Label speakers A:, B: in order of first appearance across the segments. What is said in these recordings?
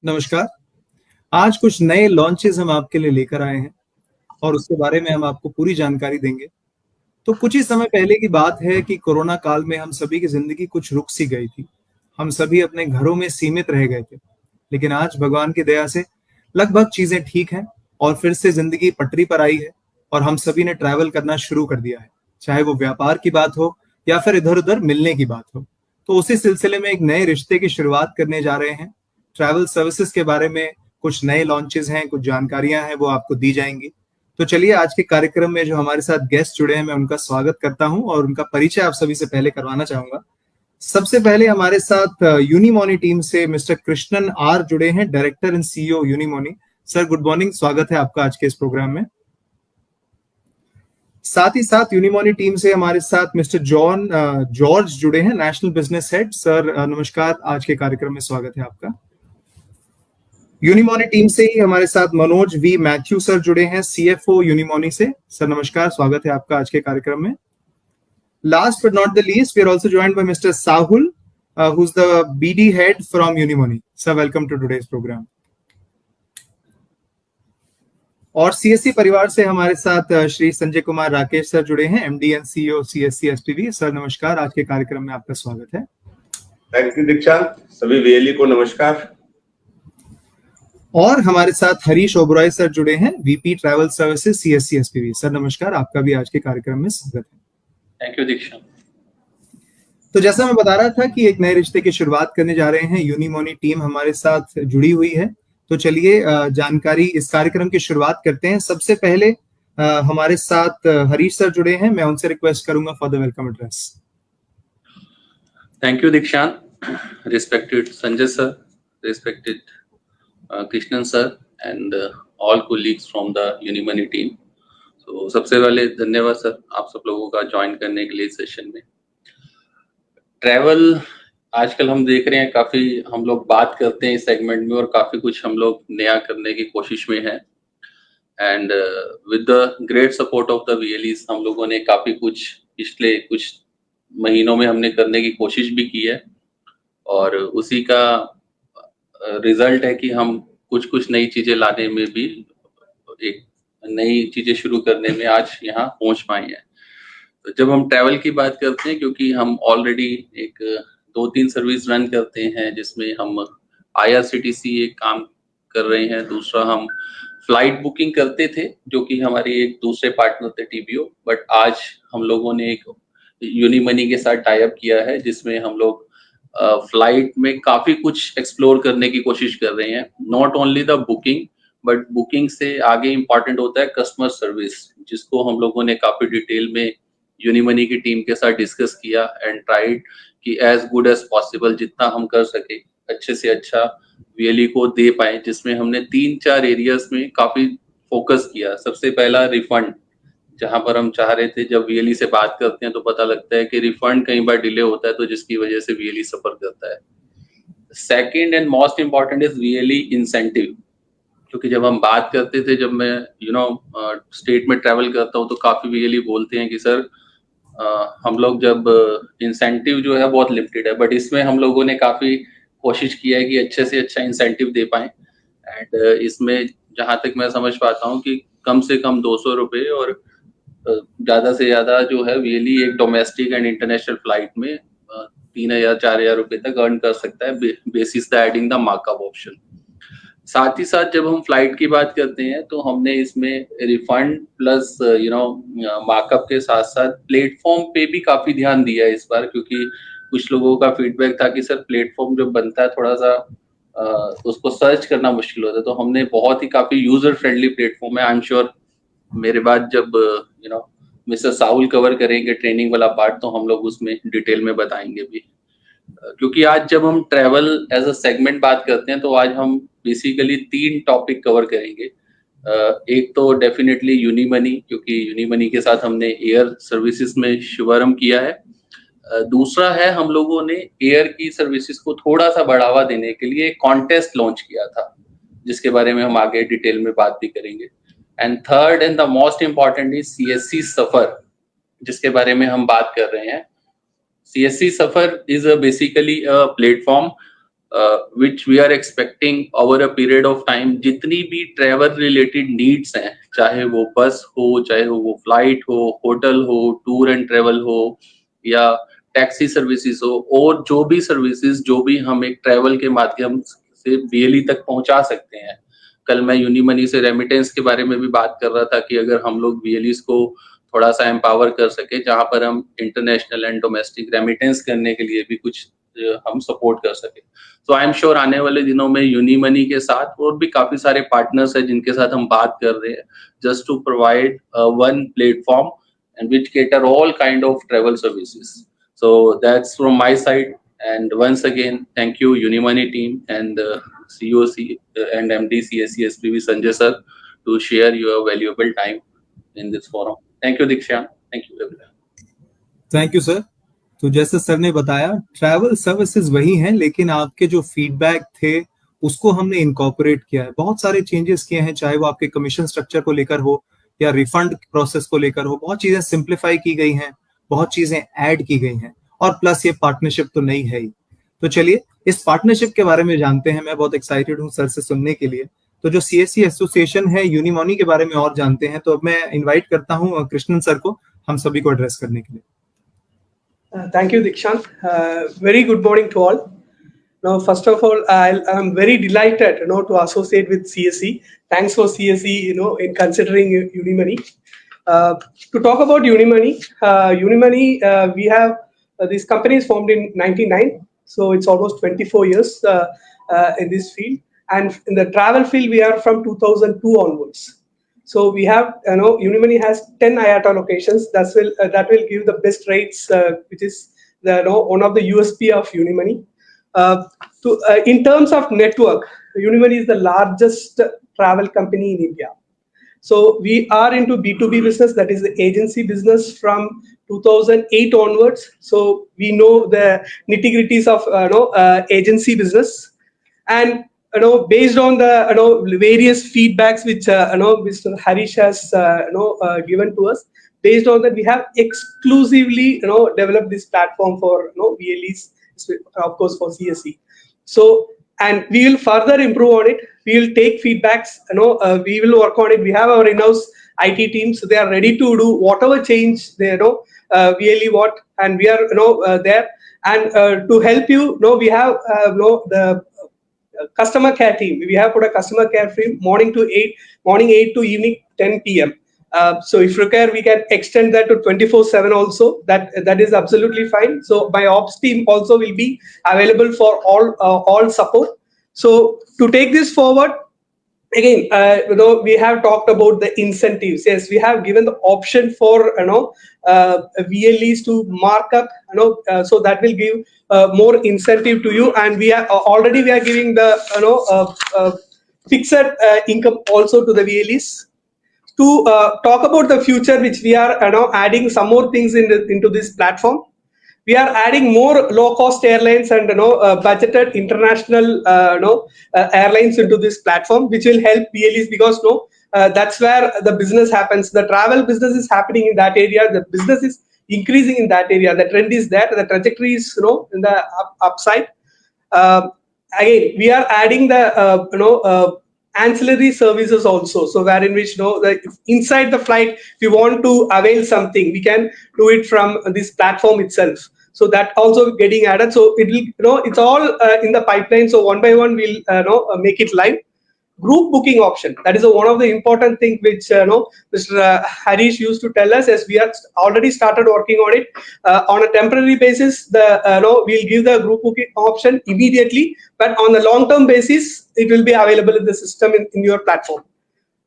A: नमस्कार। आज कुछ नए लॉन्चेस हम आपके लिए लेकर आए हैं और उसके बारे में हम आपको पूरी जानकारी देंगे। तो कुछ ही समय पहले की बात है कि कोरोना काल में हम सभी की जिंदगी कुछ रुक सी गई थी। हम सभी अपने घरों में सीमित रह गए थे। लेकिन आज भगवान की दया से लगभग चीजें ठीक हैं और फिर से जिंदगी पटरी पर आई है और हम सभी ने ट्रैवल करना शुरू कर दिया है, चाहे वो व्यापार की बात हो या फिर इधर-उधर मिलने की बात हो। तो उसी सिलसिले में एक नए रिश्ते की शुरुआत करने जा रहे हैं। ट्रैवल सर्विसेज के बारे में कुछ नए लॉन्चेस हैं, कुछ जानकारियां हैं, वो आपको दी जाएंगी। तो चलिए आज के कार्यक्रम में जो हमारे साथ गेस्ट जुड़े हैं, मैं उनका स्वागत करता हूं और उनका परिचय आप सभी से पहले करवाना चाहूंगा। सबसे पहले हमारे साथ यूनिमोनी टीम से मिस्टर कृष्णन आर जुड़े हैं, director and CEO Unimoni. Sir good morning, स्वागत है आपका आज के इस प्रोग्राम में। साथ ही साथ यूनिमोनी टीम से हमारे साथ मिस्टर जॉर्ज जुड़े हैं, नेशनल बिजनेस हेड। सर नमस्कार, आज के कार्यक्रम में स्वागत है आपका। यूनिमोनी टीम से ही हमारे साथ मनोज वी मैथ्यू सर जुड़े हैं, सीएफओ यूनिमोनी से। सर नमस्कार, स्वागत है आपका आज के कार्यक्रम में। Last but not the least, we are also joined by Mr. Sahul, who's the BD head from Unimoni. Sir, welcome to today's program. और सीएससी परिवार से हमारे साथ श्री संजय कुमार राकेश सर जुड़े हैं, MD and CEO CSC SPV. Sir नमस्कार, आज के कार्यक्रम में आपका स्वागत है।
B: थैंक यू दीक्षांत, सभी वीएलई को नमस्कार।
A: और हमारे साथ हरीश ओबरॉय सर जुड़े हैं, VP travel services CSC SPV. Sir नमस्कार, आपका भी आज के कार्यक्रम में स्वागत है।
C: थैंक यू दीक्षांत।
A: तो जैसा मैं बता रहा था कि एक नए रिश्ते की शुरुआत करने जा रहे हैं, यूनिमोनी टीम हमारे साथ जुड़ी हुई है। तो चलिए जानकारी इस कार्यक्रम की शुरुआत करते हैं। सबसे पहले हमारे साथ हरीश सर जुड़े हैं, मैं उनसे रिक्वेस्ट करूंगा for the welcome address.
C: Thank you Dikshant, respected Sanjay sir, respected Krishnan sir and all colleagues from the Unimoni team. तो सबसे पहले धन्यवाद सर आप सब लोगों का ज्वाइन करने के लिए सेशन में। ट्रैवल आजकल हम देख रहे हैं, काफी हम लोग बात करते हैं इस सेगमेंट में और काफी कुछ हम लोग नया करने की कोशिश में हैं। And with the great support of the VLEs हम लोगों ने काफी कुछ पिछले कुछ महीनों में हमने करने की कोशिश भी की है और उसी का रिजल्ट है कि हम कुछ नई चीजें लाने में भी, एक नई चीजें शुरू करने में आज यहाँ पहुंच पाए हैं। तो जब हम ट्रैवल की बात करते हैं, क्योंकि हम ऑलरेडी एक 2-3 सर्विस रन करते हैं जिसमें हम आईआरसीटीसी एक काम कर रहे हैं, दूसरा हम फ्लाइट बुकिंग करते थे जो कि हमारे एक दूसरे पार्टनर थे टीबीओ, बट आज हम लोगों ने एक यूनिमनी के साथ टाई अप किया है जिसमें हम लोग फ्लाइट में काफी कुछ एक्सप्लोर करने की कोशिश कर रहे हैं। Not only the booking, but booking से आगे इम्पॉर्टेंट होता है कस्टमर सर्विस, जिसको हम लोगों ने काफी डिटेल में यूनिमनी की टीम के साथ डिस्कस किया एंड ट्राइड कि एज गुड एज पॉसिबल जितना हम कर सके अच्छे से अच्छा वीएलई को दे पाए, जिसमें हमने 3-4 एरियाज में काफी फोकस किया। सबसे पहला रिफंड, जहां पर हम चाह रहे थे, जब वीएलई से बात करते हैं तो पता लगता है कि रिफंड कई बार डिले होता है तो जिसकी वजह से वीएलई सफर करता है। Second and most important is VLE incentive, क्योंकि जब हम बात करते थे, जब मैं स्टेट में ट्रैवल करता हूँ तो काफी वीएलई बोलते हैं कि सर हम लोग जब इंसेंटिव जो है बहुत लिमिटेड है, बट इसमें हम लोगों ने काफी कोशिश किया है कि अच्छे से अच्छा इंसेंटिव दे पाए। एंड इसमें जहां तक मैं समझ पाता हूँ कि कम से कम 200 रुपए और ज्यादा से ज्यादा जो है वीएलई एक डोमेस्टिक एंड इंटरनेशनल फ्लाइट में 3,000-4,000 रुपए तक अर्न कर सकता है basis the adding the markup option. साथ ही साथ जब हम फ्लाइट की बात करते हैं तो हमने इसमें रिफंड प्लस मार्कअप के साथ साथ प्लेटफॉर्म पे भी काफी ध्यान दिया है इस बार, क्योंकि कुछ लोगों का फीडबैक था कि सर प्लेटफॉर्म जो बनता है थोड़ा सा उसको सर्च करना मुश्किल होता है, तो हमने बहुत ही काफी यूजर फ्रेंडली प्लेटफॉर्म है। आई एम श्योर मेरे बाद जब मिस्टर साहुल कवर करेंगे ट्रेनिंग वाला पार्ट तो हम लोग उसमें डिटेल में बताएंगे भी, क्योंकि आज जब हम ट्रैवल एज अ सेगमेंट बात करते हैं तो आज हम बेसिकली 3 टॉपिक कवर करेंगे। एक तो डेफिनेटली यूनिमनी, क्योंकि यूनिमनी के साथ हमने एयर सर्विसेज में शुभारंभ किया है। दूसरा है, हम लोगों ने एयर की सर्विसेज को थोड़ा सा बढ़ावा देने के लिए कॉन्टेस्ट लॉन्च किया था, जिसके बारे में हम आगे डिटेल में बात भी करेंगे। And third and the most important is CSC सफर, जिसके बारे में हम बात कर रहे हैं। CSC Safar is basically a platform which we are expecting over a period of time. जितनी भी travel related needs हैं, चाहे वो बस हो, चाहे वो फ्लाइट हो, होटल हो, टूर एंड ट्रेवल हो, या टैक्सी सर्विसेज हो, और जो भी सर्विसेज जो भी हम एक ट्रेवल के माध्यम से बीएलई तक पहुंचा सकते हैं. कल मैं यूनिमनी से रेमिटेंस के बारे में भी बात कर रहा था कि अगर हम लोग बीएलईज को थोड़ा सा एम्पावर कर सके, जहां पर हम इंटरनेशनल एंड डोमेस्टिक रेमिटेंस करने के लिए भी कुछ हम सपोर्ट कर सके. तो आई एम श्योर आने वाले दिनों में यूनिमनी के साथ और भी काफी सारे पार्टनर्स हैं जिनके साथ हम बात कर रहे हैं, just to provide one platform and which cater all kind of travel services. So that's from my side, and once again thank you Unimoney team and COC and MD CSC SPV Sanjay sir to share your valuable time in this forum. Thank you Dikshan, thank you everyone.
A: Thank you sir. तो जैसे sir ने बताया, travel services वही हैं, लेकिन आपके जो feedback थे उसको हमने इनकॉर्पोरेट किया है. बहुत सारे चेंजेस किए हैं, चाहे वो आपके कमीशन स्ट्रक्चर को लेकर हो या रिफंड प्रोसेस को लेकर हो. बहुत चीजें सिंप्लीफाई की गई हैं, बहुत चीजें ऐड की गई हैं, और प्लस ये पार्टनरशिप तो नहीं है ही. तो चलिए इस पार्टनरशिप के बारे में जानते हैं. मैं बहुत एक्साइटेड हूँ सर से सुनने के लिए. तो जो सीएससी एसोसिएशन है यूनिमोनी के बारे में और जानते हैं, तो अब मैं इन्वाइट करता हूँ कृष्णन सर को हम सभी को एड्रेस करने के लिए.
D: Thank you, Dikshant. Very good morning to all. Now, first of all, I'm very delighted, to associate with CSE. Thanks for CSE, in considering Unimoney. To talk about Unimoney, we have this company is formed in 1999, so it's almost 24 years in this field. And in the travel field, we are from 2002 onwards. So we have, Unimoney has 10 IATA locations. That will give the best rates, which is one of the USP of Unimoney. In terms of network, Unimoney is the largest travel company in India. So we are into B2B business, that is the agency business from 2008 onwards. So we know the nitty-gritties of agency business, and based on the various feedbacks which Mr. Harish has given to us, based on that we have exclusively developed this platform for VLEs, of course for CSE. So, and we will further improve on it. We will take feedbacks, we will work on it. We have our in-house IT team, so they are ready to do whatever change they VLE want, and we are there. And to help you, we have the customer care team. We have put a customer care team morning 8 to evening 10 p.m. So if required, we can extend that to 24/7 also. That is absolutely fine. So my ops team also will be available for all support. So to take this forward, again, we have talked about the incentives. Yes, we have given the option for VLEs to mark up, so that will give more incentive to you. And we are already giving the fixed income also to the VLEs. To talk about the future, which we are adding some more things into this platform. We are adding more low-cost airlines and budgeted international airlines into this platform, which will help VLEs, because that's where the business happens. The travel business is happening in that area. The business is increasing in that area. The trend is there. The trajectory is in the upside. Again, we are adding the ancillary services also. So wherein which inside the flight, if we want to avail something, we can do it from this platform itself. So that also getting added. So it will, it's all in the pipeline. So one by one, we'll make it live. Group booking option. That is one of the important thing which Mr. Harish used to tell us, as we have already started working on it. On a temporary basis, we'll give the group booking option immediately, but on the long-term basis, it will be available in the system in your platform.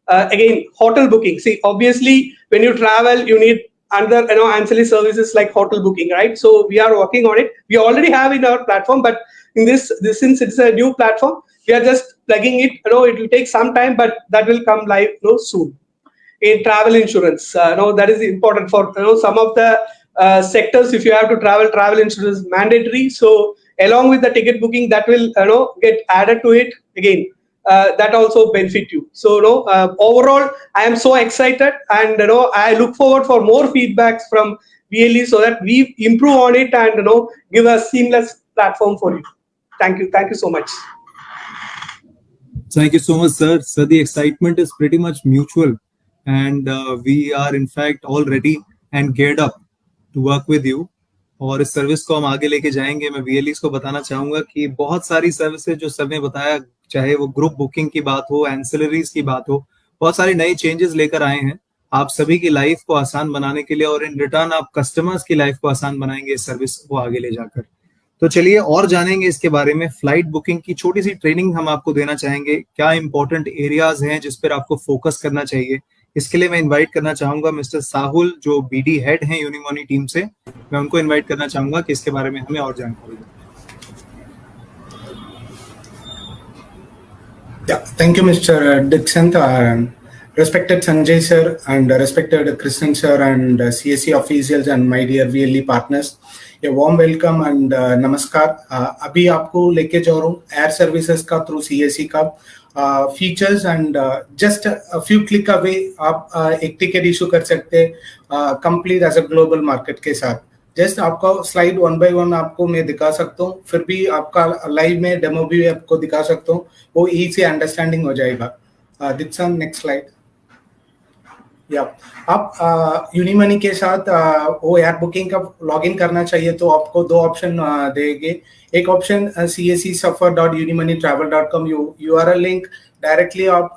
D: Again, hotel booking. See, obviously, when you travel, you need other ancillary services like hotel booking, right? So we are working on it. We already have in our platform, but in this since it's a new platform, we are just plugging it. It will take some time, but that will come live soon. In travel insurance, that is important for some of the sectors. If you have to travel insurance is mandatory. So along with the ticket booking, that will get added to it again. That also benefit you. So overall, I am so excited, and I look forward for more feedbacks from VLE so that we improve on it and give a seamless platform for you. Thank you so much.
A: Thank you so much, sir. Sir, the excitement is pretty much mutual, and we are in fact all ready and geared up to work with you. और इस service को हम आगे लेके जाएंगे. मैं VLEs को बताना चाहूंगा कि बहुत सारी सर्विसेज जो सर ने बताया, चाहे वो ग्रुप बुकिंग की बात हो, एंसिलरीज की बात हो, बहुत सारी नई चेंजेस लेकर आए हैं आप सभी की लाइफ को आसान बनाने के लिए, और इन रिटर्न आप कस्टमर्स की लाइफ को आसान बनाएंगे इस सर्विस को आगे ले जाकर. तो चलिए और जानेंगे इसके बारे में. फ्लाइट बुकिंग की छोटी सी ट्रेनिंग हम आपको देना चाहेंगे. क्या इंपॉर्टेंट एरियाज हैं जिस पर आपको फोकस करना चाहिए, इसके लिए मैं इनवाइट करना चाहूंगा मिस्टर साहुल, जो BD हेड हैं यूनिमॉनी टीम से. मैं उनको इनवाइट करना चाहूंगा कि इसके बारे में हमें और जानकारी दें.
E: Thank you, Mr. Dixon. Respected Sanjay sir and respected Krishnan sir and CSC officials and my dear VLE partners, a warm welcome and namaskar. अभी आपको लेके जा रहा हूँ एयर सर्विसेज का थ्रू CSC का features and just few click away आप एक टिकट इशू कर सकते हैं complete as a global market के साथ. जस्ट आपका स्लाइड 1 by 1 आपको मैं दिखा सकता हूँ, फिर भी आपका लाइव में डेमो भी आपको दिखा सकता हूँ, वो इजी अंडरस्टैंडिंग हो जाएगा. Dickson next slide. या आप यूनिमनी के साथ वो एयर बुकिंग का लॉगिन करना चाहिए तो आपको दो ऑप्शन देंगे. एक option cscsuffer.unimoneytravel.com URL link directly आप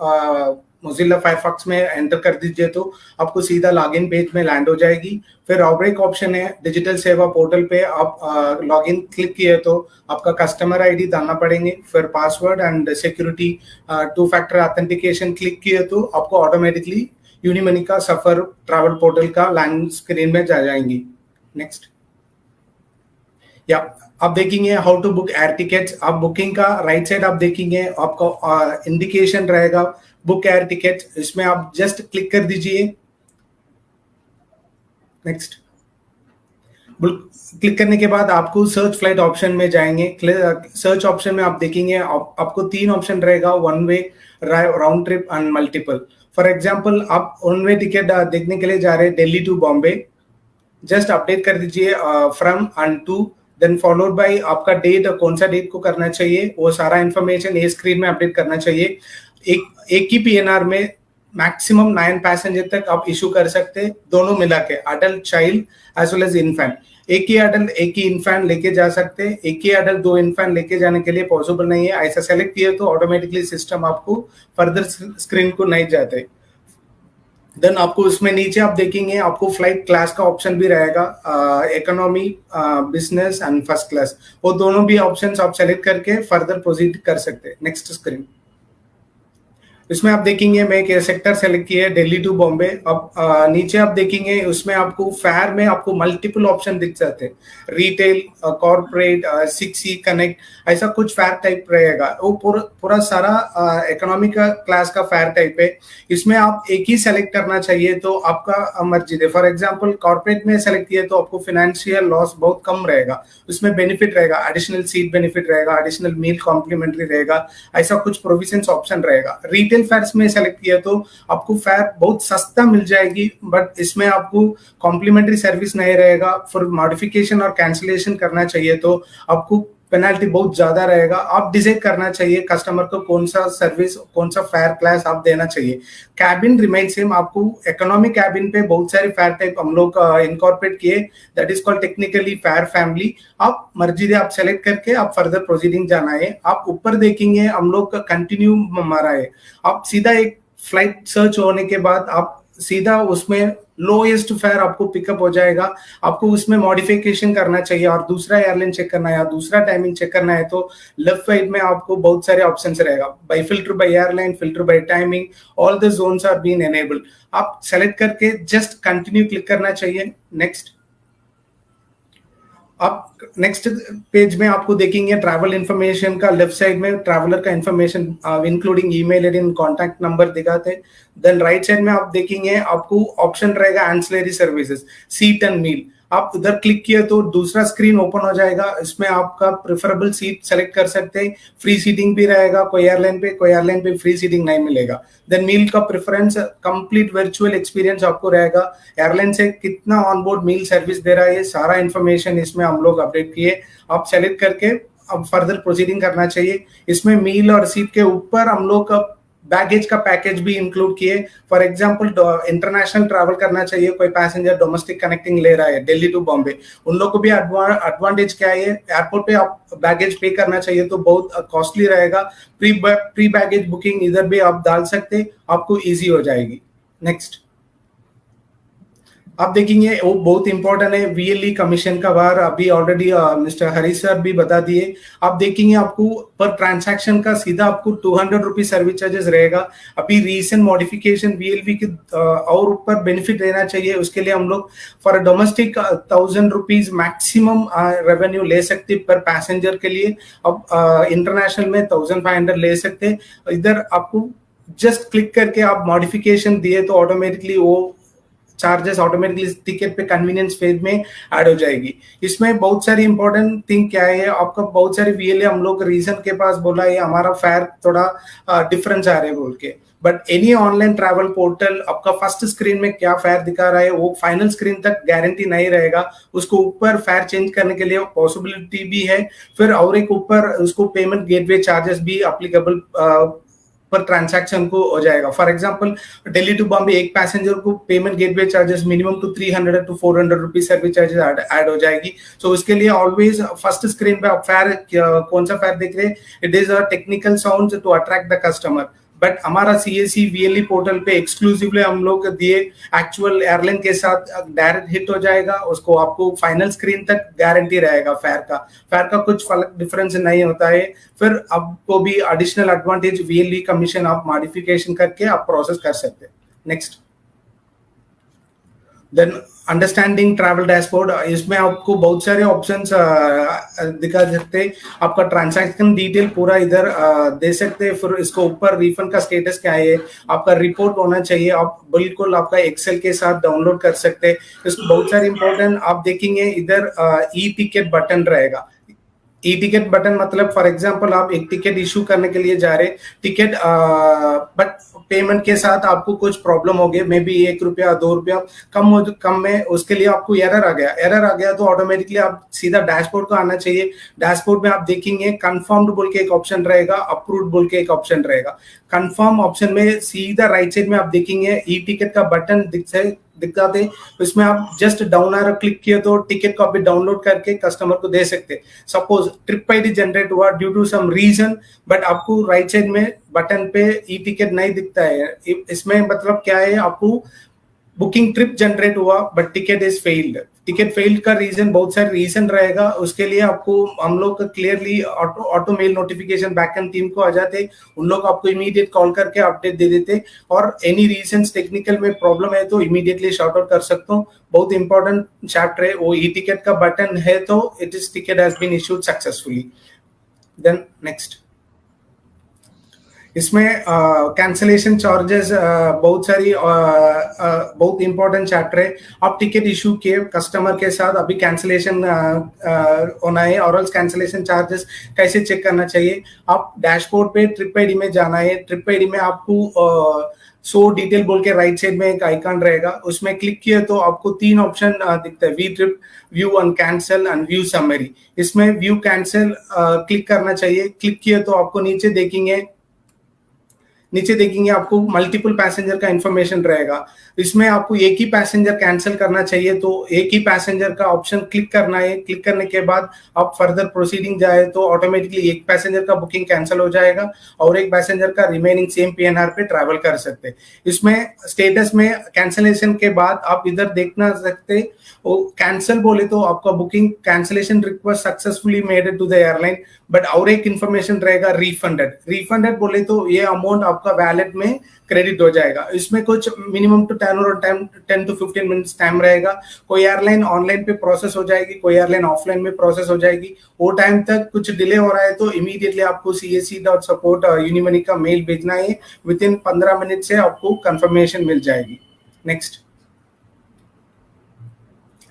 E: मोजिल्ला फायरफॉक्स में एंटर कर दीजिए तो आपको सीधा लॉगिन पेज में लैंड हो जाएगी. फिर और एक ऑप्शन है डिजिटल सेवा पोर्टल पे आप लॉगिन क्लिक किए तो आपका कस्टमर आईडी डालना पड़ेंगे, फिर password and security 2 factor authentication click किए तो आपको ऑटोमेटिकली यूनिमनी का सफर ट्रैवल पोर्टल का लैंड स्क्रीन में जा जाएंगी. नेक्स्ट. या आप देखेंगे how to book air tickets. आप बुकिंग का राइट साइड आप देखेंगे आपका इंडिकेशन रहेगा बुक एयर टिकट. इसमें आप जस्ट क्लिक कर दीजिए. नेक्स्ट. क्लिक करने के बाद आपको सर्च फ्लाइट ऑप्शन में जाएंगे. सर्च ऑप्शन में आप देखेंगे आपको 3 ऑप्शन रहेगा, one way, round trip and multiple. For example आप वन वे टिकट देखने के लिए जा रहे हैं Delhi to Bombay, just update कर दीजिए from and to, then followed by आपका डेट, कौन सा डेट को करना चाहिए वो सारा इन्फॉर्मेशन ये स्क्रीन में अपडेट करना चाहिए. एक ही PNR में मैक्सिमम 9 पैसेंजर तक आप इशू कर सकते हैं, दोनों मिला के adult, child as well as infant. एक ही अडल्ट एक ही इन्फेंट लेके जा सकते हैं, एक ही अडल्ट 2 इन्फेंट लेके जाने के लिए पॉसिबल नहीं है. ऐसा सेलेक्ट किया तो ऑटोमेटिकली सिस्टम आपको फर्दर स्क्रीन को नहीं जाते. देन आपको उसमें नीचे आप देखेंगे आपको फ्लाइट क्लास का ऑप्शन भी रहेगा, economy, business and first class. वो दोनों भी ऑप्शंस आप सेलेक्ट करके फर्दर प्रोसीड कर सकते हैं. Next screen. इसमें आप देखेंगे मैं एक सेक्टर सेलेक्ट किया है दिल्ली टू बॉम्बे. अब नीचे आप देखेंगे उसमें आपको फेयर में आपको मल्टीपल ऑप्शन दिख जाते हैं, रिटेल, कॉर्पोरेट, 6C कनेक्ट, ऐसा कुछ फेयर टाइप रहेगा. वो पूरा सारा इकोनॉमी का क्लास का फेयर टाइप है. इसमें आप एक ही सेलेक्ट करना चाहिए तो आपका मर्जी है. फॉर एग्जाम्पल कॉर्पोरेट में सेलेक्ट किया तो आपको फाइनेंशियल लॉस बहुत कम रहेगा, उसमें बेनिफिट रहेगा, एडिशनल सीट बेनिफिट रहेगा, एडिशनल मील कॉम्प्लीमेंट्री रहेगा, ऐसा कुछ प्रोविजंस ऑप्शन रहेगा. रिटेल फेयर्स में सेलेक्ट किया तो आपको फेयर बहुत सस्ता मिल जाएगी, बट इसमें आपको कॉम्प्लीमेंट्री सर्विस नहीं रहेगा. फॉर मॉडिफिकेशन और कैंसिलेशन करना चाहिए तो आपको पेनल्टी बहुत ज्यादा रहेगा. आप डिसाइड करना चाहिए कस्टमर को कौन सा सर्विस, कौन सा फेयर क्लास आप देना चाहिए. Cabin remain same. आपको इकोनॉमी कैबिन पे बहुत सारे फेयर टाइप हम लोग इनकॉर्पोरेट किए, that is called technically fair family. आप मर्जी दे आप सेलेक्ट करके आप फर्दर प्रोसीडिंग जाना है. आप ऊपर देखेंगे हम लोग का कंटिन्यू हमारा है. आप सीधा एक फ्लाइट सर्च होने के बाद आप सीधा उसमें लोएस्ट फेयर आपको पिकअप हो जाएगा. आपको उसमें मॉडिफिकेशन करना चाहिए और दूसरा एयरलाइन चेक करना है या दूसरा टाइमिंग चेक करना है तो लेफ्ट साइड में आपको बहुत सारे ऑप्शंस रहेगा. By filter by airline, filter by timing, all the zones are been enabled. आप सेलेक्ट करके जस्ट कंटिन्यू क्लिक करना चाहिए. नेक्स्ट. आप नेक्स्ट पेज में आपको देखेंगे ट्रैवल इन्फॉर्मेशन का लेफ्ट साइड में ट्रैवलर का information including email ID, contact number दिखाते हैं. देन राइट साइड में आप देखेंगे आपको ऑप्शन रहेगा एंसिलरी सर्विसेज, सीट एंड मील. आप उधर क्लिक किए तो दूसरा स्क्रीन ओपन हो जाएगा. इसमें आपका प्रेफरेबल सीट सेलेक्ट कर सकते हैं. फ्री सीटिंग भी रहेगा कोई एयरलाइन पे फ्री सीटिंग नहीं मिलेगा. देन मील का प्रेफरेंस, कंप्लीट वर्चुअल एक्सपीरियंस आपको रहेगा. एयरलाइन से कितना ऑन बोर्ड मील सर्विस दे रहा है ये सारा इन्फॉर्मेशन इसमें हम लोग अपडेट किए. आप सेलेक्ट करके अब फर्दर प्रोसीडिंग करना चाहिए। इसमें मील और सीट के ऊपर हम लोग बैगेज का पैकेज भी इंक्लूड किए। फॉर एग्जांपल इंटरनेशनल ट्रैवल करना चाहिए, कोई पैसेंजर डोमेस्टिक कनेक्टिंग ले रहा है दिल्ली टू बॉम्बे, उन लोग को भी एडवांटेज क्या है, एयरपोर्ट पे आप बैगेज पे करना चाहिए तो बहुत कॉस्टली रहेगा। प्री बैगेज बुकिंग इधर भी आप डाल सकते, आपको इजी हो जाएगी। नेक्स्ट आप देखेंगे वो बहुत इंपॉर्टेंट है, वीएलई कमीशन का बार अभी ऑलरेडी मिस्टर हरीश सर भी बता दिए। आप देखेंगे आपको पर ट्रांजैक्शन का सीधा आपको 200 रुपीज सर्विस चार्जेस रहेगा। अभी रीसेंट मॉडिफिकेशन वीएलई की और ऊपर बेनिफिट देना चाहिए, उसके लिए हम लोग for domestic 1000 rupees maximum revenue ले सकते पर पैसेंजर के लिए। अब इंटरनेशनल में 1500 ले सकते। इधर आपको जस्ट क्लिक करके आप मॉडिफिकेशन दिए तो ऑटोमेटिकली वो चार्जेस ऑटोमेटिकली टिकट पे कन्वीनियंस फेज में ऐड हो जाएगी। इसमें बहुत सारी इंपॉर्टेंट थिंग क्या है, आपका बहुत सारे वीएलए हम लोग रीजन के पास बोला है हमारा फेयर थोड़ा डिफरेंस आ रहा है बोल के, but any online travel portal आपका फर्स्ट स्क्रीन में क्या फेयर दिखा रहा है वो फाइनल स्क्रीन तक गारंटी नहीं रहेगा। उसको ऊपर फेयर चेंज करने के लिए पॉसिबिलिटी भी है। फिर और एक ऊपर उसको पेमेंट गेटवे चार्जेस भी अप्लीकेबल पर ट्रांजैक्शन को हो जाएगा। For example Delhi to Bombay एक पैसेंजर को payment gateway charges minimum to 300 to 400 rupees service charges add हो जाएगी। सो उसके लिए ऑलवेज फर्स्ट स्क्रीन पे आप फेयर कौन सा फेयर देख रहे हैं, it is a technical sound to attract the customer. But हमारा सीएससी वीएलई पोर्टल पे एक्सक्लूसिवली हम लोग दिए एक्चुअल एयरलाइन के साथ डायरेक्ट हिट हो जाएगा, उसको आपको फाइनल स्क्रीन तक गारंटी रहेगा। फेयर का कुछ फर्क डिफरेंस नहीं होता है। फिर आपको भी एडिशनल एडवांटेज वीएलई कमीशन आप मॉडिफिकेशन करके आप प्रोसेस कर सकते हैं। Next then understanding travel dashboard, इसमें आपको बहुत सारे ऑप्शंस दिखा सकते हैं। आपका ट्रांजैक्शन डिटेल पूरा इधर दे सकते हैं। फिर इसको ऊपर रिफंड का स्टेटस क्या है, आपका रिपोर्ट होना चाहिए, आप बिल्कुल आपका एक्सेल के साथ डाउनलोड कर सकते हैं। इसको बहुत सारे इंपॉर्टेंट आप देखेंगे इधर ई टिकट बटन रहेगा। ई टिकट बटन मतलब फॉर एग्जांपल आप एक टिकट इशू करने के लिए जा रहे टिकट, बट पेमेंट के साथ आपको कुछ प्रॉब्लम हो गया, मे बी ₹1 ₹2 कम में, उसके लिए आपको एरर आ गया तो ऑटोमेटिकली आप सीधा डैशबोर्ड को आना चाहिए। डैशबोर्ड में आप देखेंगे कंफर्म्ड बोल के एक ऑप्शन रहेगा, अप्रूव्ड बोल के एक ऑप्शन रहेगा। कंफर्म ऑप्शन में सीधा राइट साइड में आप देखेंगे ई टिकट का बटन दिखाते, इसमें आप जस्ट डाउन एरो क्लिक किए तो टिकट कॉपी डाउनलोड करके कस्टमर को दे सकते। सपोज ट्रिप आईडी जनरेट हुआ due to some reason, but आपको राइट साइड में बटन पे ई टिकट नहीं दिखता है। इसमें मतलब क्या है, आपको बुकिंग ट्रिप जनरेट हुआ but ticket is failed. Ticket failed का रीजन बहुत सारे रीजन रहेगा, उसके लिए आपको हम लोग clearly auto mail notification backend team को आ जाते, उन लोग आपको इमीडिएट कॉल करके अपडेट दे देते। और एनी रीजंस टेक्निकल में प्रॉब्लम है तो इमीडिएटली शॉर्ट आउट कर सकता हूँ। बहुत इंपॉर्टेंट चैप्टर है वो। ई टिकट का बटन है तो it is ticket has been issued successfully. Then next इसमें कैंसलेशन चार्जेस बहुत सारी बहुत इंपॉर्टेंट चैप्टर है। आप टिकट इशू किए कस्टमर के साथ, अभी कैंसलेशन होना है और कैंसलेशन चार्जेस कैसे चेक करना चाहिए। आप डैशबोर्ड पे ट्रिप आईडी में जाना है। ट्रिप आईडी में आपको सो डिटेल बोल के राइट साइड में एक आइकन रहेगा, उसमें क्लिक किए तो आपको 3 ऑप्शन दिखता है, view trip, view on cancel and view summary. इसमें व्यू कैंसल क्लिक करना चाहिए। क्लिक किए तो आपको नीचे देखेंगे आपको मल्टीपल पैसेंजर का इंफॉर्मेशन रहेगा। इसमें आपको एक ही पैसेंजर कैंसिल करना चाहिए तो एक ही पैसेंजर का ऑप्शन क्लिक करना है। क्लिक करने के बाद आप फर्दर प्रोसीडिंग जाए तो ऑटोमेटिकली एक पैसेंजर का बुकिंग कैंसिल हो जाएगा और एक पैसेंजर का रिमेनिंग सेम पीएनआर पे ट्रैवल कर सकते हैं। इसमें स्टेटस में कैंसिलेशन के बाद आप इधर देखना सकते, वो कैंसिल बोले तो आपका booking cancellation request successfully made to the airline, but और एक इंफॉर्मेशन रहेगा रिफंडेड बोले तो ये अमाउंट आपका वैलेट में क्रेडिट हो जाएगा। इसमें कुछ minimum to 10 to 15 minutes time रहेगा। कोई एयरलाइन ऑनलाइन पे प्रोसेस हो जाएगी, कोई एयरलाइन ऑफलाइन में प्रोसेस हो जाएगी। वो टाइम तक कुछ डिले हो रहा है तो इमीडिएटली आपको CSC.support यूनिमनी का मेल भेजना है। विद इन 15 मिनट से आपको कंफर्मेशन मिल जाएगी। नेक्स्ट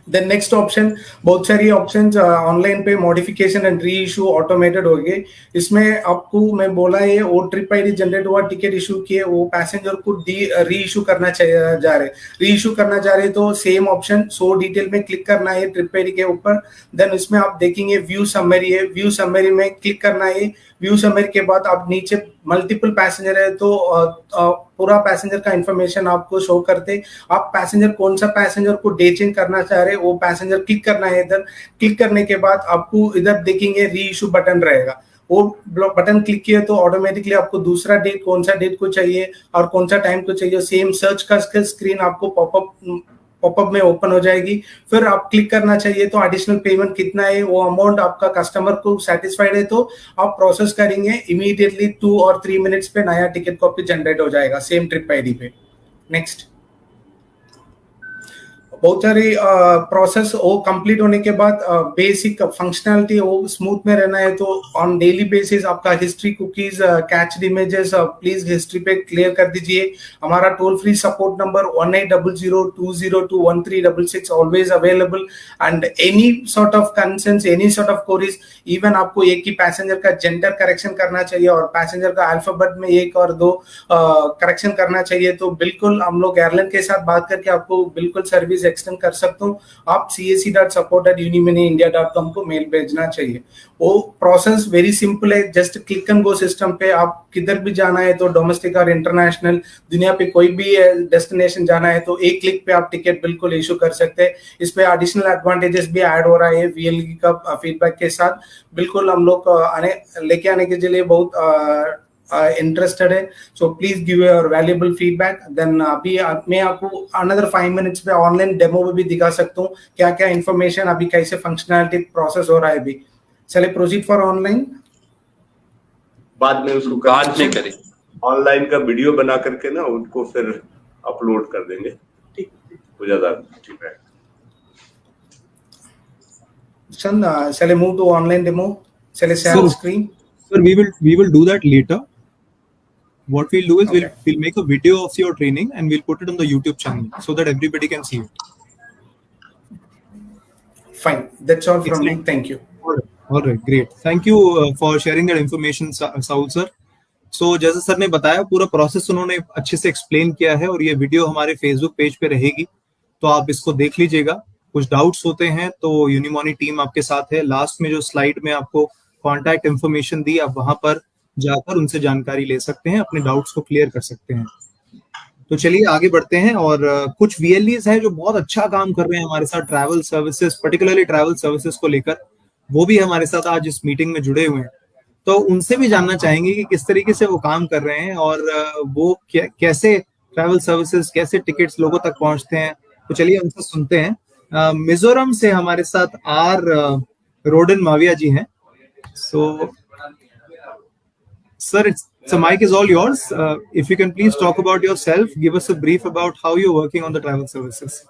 E: देन नेक्स्ट ऑप्शन, बहुत सारी ऑप्शंस ऑनलाइन पे modification and re issue automated हो गए। इसमें आपको मैं बोला है वो ट्रिप आईडी जनरेट हुआ, टिकट इशू किए, वो पैसेंजर को री इशू करना जा रहे, री इशू करना चाह रहे तो सेम ऑप्शन सो डिटेल में क्लिक करना है ट्रिप आईडी के ऊपर। देन इसमें आप देखेंगे व्यू समरी है, व्यू समरी में क्लिक करना है। व्यू समरी के बाद आप नीचे मल्टीपल पैसेंजर है तो पूरा पैसेंजर का इंफॉर्मेशन आपको शो करते, आप पैसेंजर कौन सा पैसेंजर को डे चेंज करना चाह रहे वो पैसेंजर क्लिक करना है। इधर क्लिक करने के बाद आपको इधर देखेंगे री इशू बटन रहेगा, वो बटन क्लिक किए तो ऑटोमेटिकली आपको दूसरा डेट, कौन सा डेट को चाहिए और कौन सा टाइम को चाहिए, सेम सर्च का स्क्रीन आपको पॉपअप में ओपन हो जाएगी। फिर आप क्लिक करना चाहिए तो एडिशनल पेमेंट कितना है, वो अमाउंट आपका कस्टमर को सेटिस्फाइड है तो आप प्रोसेस करेंगे, इमीडिएटली 2 और 3 मिनट्स पे नया टिकट कॉपी जनरेट हो जाएगा सेम ट्रिप आईडी पे। नेक्स्ट, बहुत सारी प्रोसेस वो कंप्लीट होने के बाद बेसिक फंक्शनैलिटी वो स्मूथ में रहना है तो ऑन डेली बेसिस आपका history, cookies, cached images please history पे क्लियर कर दीजिए। हमारा toll free support number 1800202136 always available and any sort of concerns, any sort of queries, even आपको एक ही पैसेंजर का जेंडर करेक्शन करना चाहिए और पैसेंजर का अल्फाबेट में 1 और 2 करेक्शन करना चाहिए तो बिल्कुल हम लोग एयरलाइन के साथ बात करके आपको बिल्कुल सर्विस एक्सटेंड कर सकता हूँ। आप cac.support@unimoneyindia.com को मेल भेजना चाहिए। वो प्रोसेस वेरी सिंपल है, just click and go system पे आप किधर भी जाना है तो डोमेस्टिक और इंटरनेशनल दुनिया पे कोई भी डेस्टिनेशन जाना है तो एक क्लिक पे आप टिकट बिल्कुल इशू कर सकते हैं। इस पे एडिशनल एडवांटेजेस भी ऐड हो रहा है VLE का फीडबैक के साथ। बिल्कुल हम लोग लेके आने के लिए बहुत interested है, so please give your valuable feedback। then अभी मैं आपको another 5 minutes पे ऑनलाइन डेमो में भी दिखा सकता हूँ क्या क्या इंफॉर्मेशन अभी कैसे फंक्शनैलिटी प्रोसेस हो रहा है अभी। चले प्रोसीड फॉर ऑनलाइन,
B: बाद में उसको
C: बाद में करें,
B: ऑनलाइन का वीडियो बना करके ना उनको फिर अपलोड कर देंगे,
D: ठीक
B: वो ज्यादा ठीक है।
E: चले मूव टू ऑनलाइन डेमो, चले share screen.
A: Sir, we will do that later. What we'll do is we'll make a video of your training and we'll put it on the YouTube channel so that everybody can see it.
E: Fine, that's all from me. Thank you.
A: All right, great. Thank you for sharing that information, Saud sir. So जैसे sir ने बताया पूरा process उन्होंने अच्छे से explain किया है और ये वीडियो हमारे फेसबुक पेज पे रहेगी तो आप इसको देख लीजिएगा। कुछ डाउट्स होते हैं तो यूनिमॉनी टीम आपके साथ है। लास्ट में जो स्लाइड में आपको कॉन्टैक्ट इन्फॉर्मेशन दी, आप वहां पर जाकर उनसे जानकारी ले सकते हैं, अपने डाउट्स को क्लियर कर सकते हैं। तो चलिए आगे बढ़ते हैं और कुछ VLEs हैं जो बहुत अच्छा काम कर रहे हैं हमारे साथ travel services, particularly travel services को लेकर, वो भी हमारे साथ आज इस मीटिंग में जुड़े हुए हैं। तो उनसे भी जानना चाहेंगे कि किस तरीके से वो काम कर रहे हैं और वो कैसे ट्रैवल सर्विसेज, कैसे टिकट्स लोगों तक पहुंचते हैं। तो चलिए उनसे सुनते हैं। मिजोरम से हमारे साथ रोडन माविया जी हैं। So, sir, the mic is all yours. If you can please talk about yourself, give us a brief about how you're working on the travel services.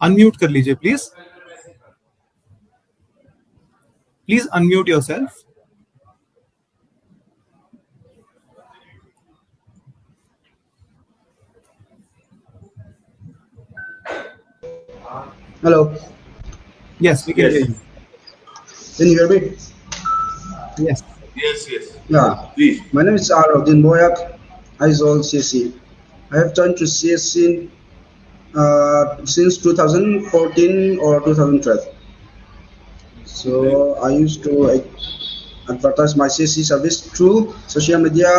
A: Unmute कर लीजिए, please. Please unmute yourself.
F: Hello.
A: Yes, we can hear you.
F: Can you hear me?
A: Yes.
B: Yes.
F: Yeah.
B: Please.
F: My name is Arodin Boyak. I joined CSC. I have joined to CSC since 2014 or 2012. So I used to advertise my CSC service through social media,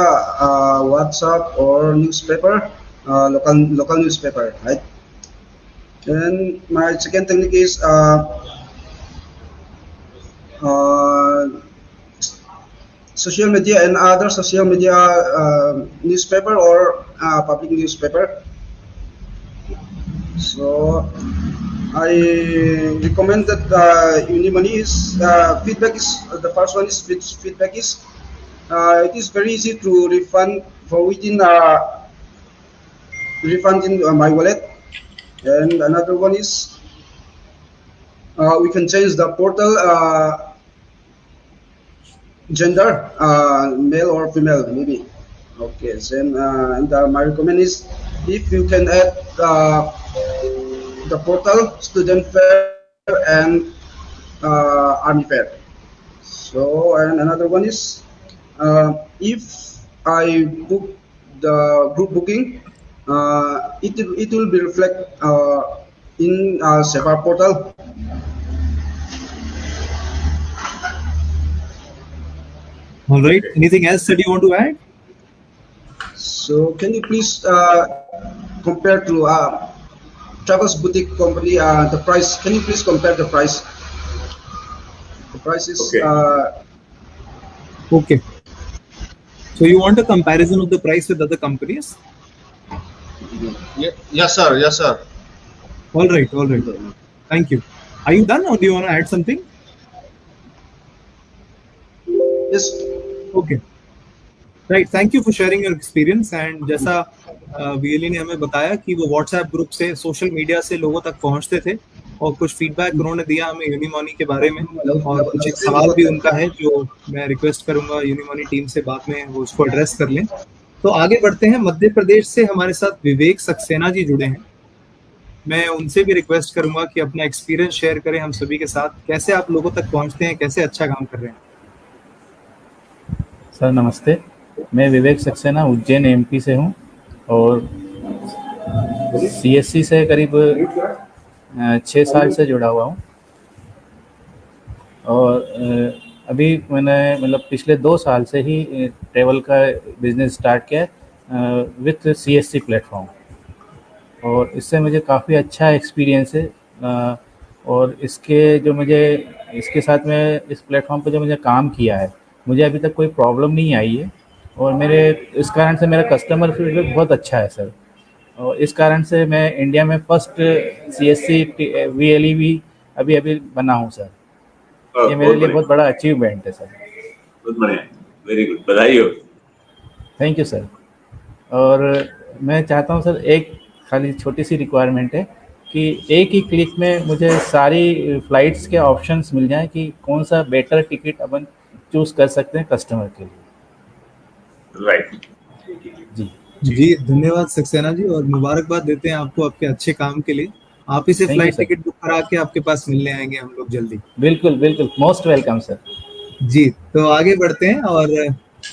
F: WhatsApp or newspaper, local newspaper, right? And my second technique is social media and other social media newspaper or public newspaper. So I recommend that Unimoney is feedback is the first one is feedback is it is very easy to refund for within refund in my wallet. And another one is we can change the portal gender, male or female maybe. Okay, then and my recommend is if you can add the portal, student fair, and army fair. So, and another one is if I book the group booking, it will be reflect in SEPA portal.
A: All right. Anything else that you want to add?
F: So, can you please compare to Travels Boutique Company the price? Can you please compare the price? The price is
A: Okay. So you want a comparison of the price with other companies?
G: Yes, sir. Yes, sir.
A: All right. All right. Thank you. Are you done, or do you want to add something?
F: Yes.
A: Okay. Right, thank you for sharing your experience. And जैसा VLE ने हमें बताया कि वो WhatsApp group से, social media से लोगों तक पहुंचते थे और कुछ फीडबैक उन्होंने दिया हमें यूनिमॉनी के बारे में, और कुछ एक सवाल भी उनका है जो मैं रिक्वेस्ट करूंगा यूनिमॉनी टीम से बाद में वो उसको एड्रेस कर लें। तो आगे बढ़ते हैं। मध्य प्रदेश से हमारे साथ विवेक सक्सेना जी जुड़े हैं। मैं उनसे भी रिक्वेस्ट करूंगा कि अपना एक्सपीरियंस शेयर करें हम सभी के साथ, कैसे आप लोगों तक पहुंचते हैं, कैसे अच्छा काम कर रहे हैं।
H: सर नमस्ते, मैं विवेक सक्सेना उज्जैन एमपी से हूं और सीएससी से करीब 6 साल से जुड़ा हुआ हूं। और अभी मैंने मतलब पिछले 2 साल से ही ट्रैवल का बिजनेस स्टार्ट किया विथ सीएससी प्लेटफॉर्म, और इससे मुझे काफ़ी अच्छा एक्सपीरियंस है। और इसके साथ में इस प्लेटफॉर्म पर जो मुझे काम किया है, मुझे अभी तक कोई प्रॉब्लम नहीं आई है, और इस कारण से मेरा कस्टमर फीडबैक बहुत अच्छा है सर। और इस कारण से मैं इंडिया में फर्स्ट सीएससी वीएलई अभी बना हूँ सर। ये मेरे लिए बहुत बड़ा अचीवमेंट है सर।
B: बहुत बढ़िया, वेरी गुड, बधाई हो।
H: Thank you sir. और मैं चाहता हूँ सर, एक खाली छोटी सी रिक्वायरमेंट है कि एक ही क्लिक में मुझे सारी फ्लाइट्स के ऑप्शंस मिल जाएं कि कौन सा बेटर टिकट अपन चूज कर सकते हैं कस्टमर के लिए।
B: राइट
A: जी धन्यवाद सक्सेना जी, और मुबारकबाद देते हैं आपको आपके अच्छे काम के लिए। आप इसे फ्लाइट टिकट बुक करा के आपके पास मिलने आएंगे हम लोग जल्दी।
H: बिल्कुल बिल्कुल, मोस्ट वेलकम सर।
A: जी तो आगे बढ़ते हैं, और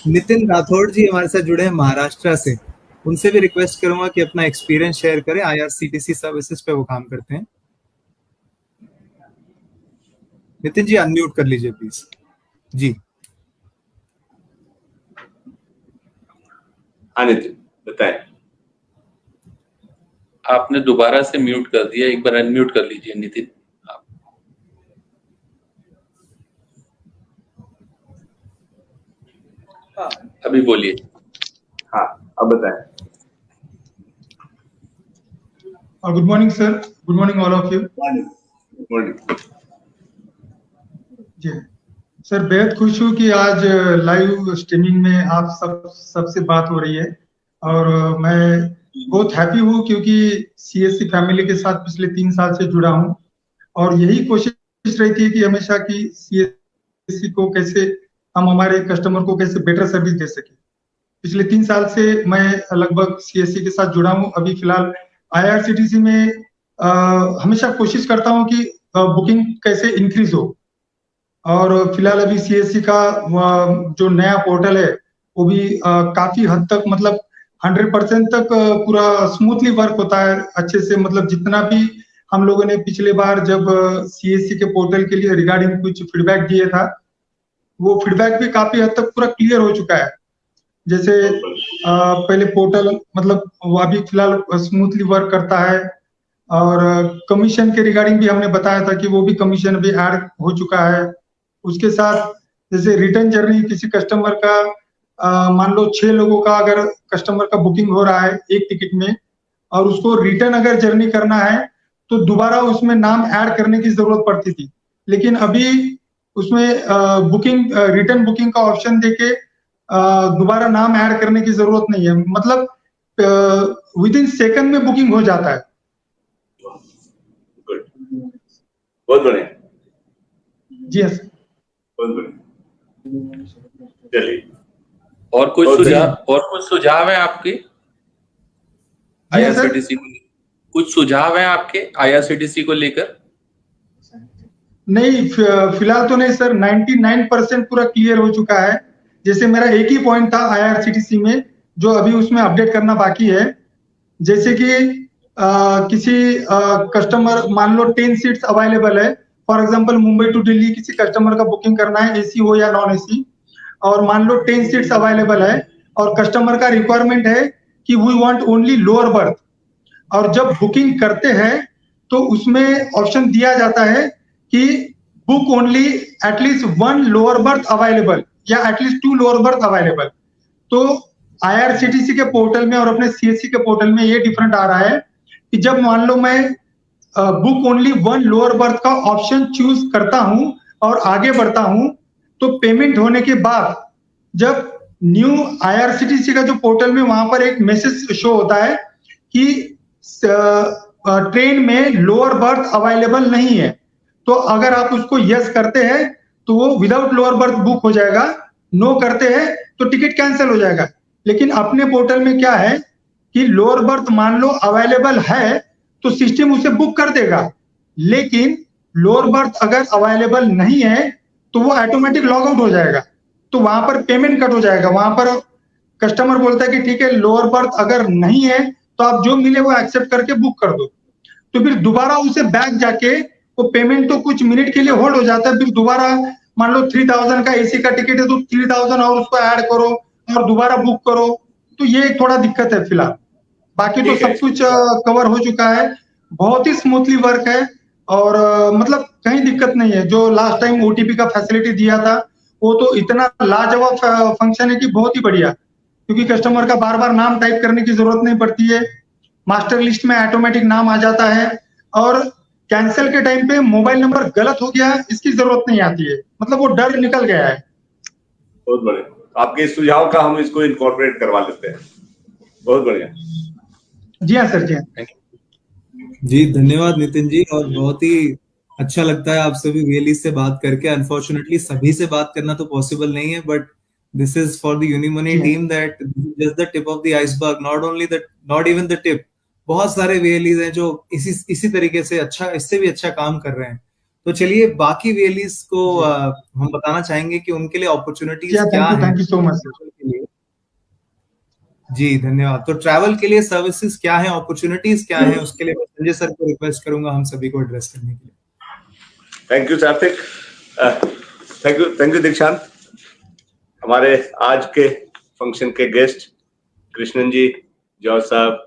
A: नितिन राठौड़ जी हमारे साथ जुड़े हैं महाराष्ट्र से। उनसे भी रिक्वेस्ट करूंगा कि अपना एक्सपीरियंस शेयर करें। आईआरसीटीसी सर्विसेज पे वो काम करते हैं। नितिन जी अनम्यूट कर लीजिए प्लीज। जी
B: हाँ नितिन बताएं।
C: आपने दोबारा से म्यूट कर दिया, एक बार अनम्यूट कर लीजिए नितिन आप। अभी बोलिए।
B: हाँ अब बताएं।
I: Good morning sir, good morning all of you.
B: Good morning
I: ji sir, बेहद खुश हूँ कि आज लाइव स्ट्रीमिंग में आप सबसे बात हो रही है, और मैं बहुत हैप्पी हूँ क्योंकि सीएससी फैमिली के साथ पिछले 3 साल से जुड़ा हूँ, और यही कोशिश रहती है कि हमेशा की सीएससी को कैसे हम हमारे कस्टमर को कैसे बेटर सर्विस दे सके। पिछले 3 साल से मैं लगभग सीएससी के साथ जुड़ा हूँ। अभी फिलहाल आईआरसीटीसी में हमेशा कोशिश करता हूँ कि बुकिंग कैसे इंक्रीज हो, और फिलहाल अभी सीएससी का जो नया पोर्टल है वो भी काफी हद तक मतलब 100% तक पूरा स्मूथली वर्क होता है अच्छे से। मतलब जितना भी हम लोगों ने पिछले बार जब सीएससी के पोर्टल के लिए रिगार्डिंग कुछ फीडबैक दिए था, वो फीडबैक भी काफी हद तक पूरा क्लियर हो चुका है। जैसे पहले पोर्टल मतलब वो अभी फिलहाल स्मूथली वर्क करता है, और कमीशन के रिगार्डिंग भी हमने बताया था कि वो भी कमीशन भी ऐड हो चुका है। उसके साथ जैसे रिटर्न जर्नी किसी कस्टमर का मान लो 6 लोगों का अगर कस्टमर का बुकिंग हो रहा है एक टिकट में, और उसको रिटर्न अगर जर्नी करना है तो दोबारा उसमें नाम ऐड करने की जरूरत पड़ती थी, लेकिन अभी उसमें रिटर्न बुकिंग का ऑप्शन देके दोबारा नाम ऐड करने की जरूरत नहीं है। मतलब विद इन सेकंड में बुकिंग हो जाता है।
B: गुड, बहुत बढ़िया।
I: जी यस,
B: बहुत बढ़िया। चलिए
C: और कुछ सुझाव है आपके? IRCTC को कुछ सुझाव है आपके IRCTC को लेकर?
I: नहीं, फिलहाल तो नहीं सर, 99% पूरा क्लियर हो चुका है। जैसे मेरा एक ही पॉइंट था IRCTC में जो अभी उसमें अपडेट करना बाकी है, जैसे कि किसी कस्टमर, मान लो 10 सीट्स अवेलेबल है, for example Mumbai to Delhi किसी कस्टमर का बुकिंग करना है, AC हो या नॉन AC, और मान लो 10 सीट्स अवेलेबल है और कस्टमर का रिक्वायरमेंट है कि we want only lower berth, और जब बुकिंग करते हैं तो उसमें ऑप्शन दिया जाता है कि book only at least 1 lower berth available या एटलीस्ट 2 लोअर बर्थ अवेलेबल। तो IRCTC के पोर्टल में और अपने CSC के पोर्टल में ये डिफरेंट आ रहा है कि जब मान लो मैं बुक ओनली 1 लोअर बर्थ का ऑप्शन चूज करता हूं और आगे बढ़ता हूं, तो पेमेंट होने के बाद जब न्यू IRCTC का जो पोर्टल में वहां पर एक मैसेज शो होता है कि ट्रेन में लोअर बर्थ अवेलेबल नहीं है, तो अगर आप उसको यस करते हैं तो वो विदाउट लोअर बर्थ बुक हो जाएगा, नो करते हैं तो टिकट कैंसिल हो जाएगा। लेकिन अपने पोर्टल में क्या है कि लोअर बर्थ मान लो अवेलेबल है तो सिस्टम उसे बुक कर देगा, लेकिन लोअर बर्थ अगर अवेलेबल नहीं है तो वो ऑटोमेटिक लॉग आउट हो जाएगा, तो वहां पर पेमेंट कट हो जाएगा। वहां पर कस्टमर बोलता है कि ठीक है, लोअर बर्थ अगर नहीं है तो आप जो मिले वो एक्सेप्ट करके बुक कर दो, तो फिर दोबारा उसे बैक जाके वो पेमेंट तो कुछ मिनट के लिए होल्ड हो जाता है, फिर दोबारा मान लो 3000 का AC का टिकट है तो 3000 और उसको ऐड करो और दोबारा बुक करो, तो ये थोड़ा दिक्कत है फिलहाल। बाकी तो सब कुछ कवर हो चुका है, बहुत ही स्मूथली वर्क है और मतलब कहीं दिक्कत नहीं है। जो लास्ट टाइम OTP का फैसिलिटी दिया था वो तो इतना लाजवाब फंक्शन है कि बहुत ही बढ़िया, क्योंकि कस्टमर का बार बार नाम टाइप करने की जरूरत नहीं पड़ती है, मास्टर लिस्ट में ऑटोमेटिक नाम आ जाता है, और कैंसिल के टाइम पे मोबाइल नंबर गलत हो गया इसकी जरूरत नहीं आती है, मतलब वो डर निकल गया है।
B: बहुत बढ़िया, आपके सुझाव का हम इसको इनकॉर्पोरेट करवा लेते हैं। बहुत बढ़िया।
I: जी हाँ सर, जी हाँ
A: जी, धन्यवाद नितिन जी, और बहुत ही अच्छा लगता है आप सभी VLE से बात करके। अनफॉर्चुनेटली सभी से बात करना तो पॉसिबल नहीं है, but this is for the Unimoni team that just the tip of the iceberg, not even the tip. बहुत सारे VLEs हैं जो इसी तरीके से अच्छा, इससे भी अच्छा काम कर रहे हैं। तो चलिए बाकी VLEs को हम बताना चाहेंगे कि उनके लिए अपॉर्चुनिटीज क्या हैं।
I: Thank you so much sir.
A: जी धन्यवाद। तो ट्रैवल के लिए सर्विसेज क्या है, अपॉर्चुनिटीज क्या है, उसके लिए मैं संजय सर को रिक्वेस्ट करूंगा हम सभी को एड्रेस करने के लिए।
B: थैंक यू सात्विक, थैंक यू दीक्षांत। हमारे आज के फंक्शन के गेस्ट कृष्णन जी, जॉर्ज साहब,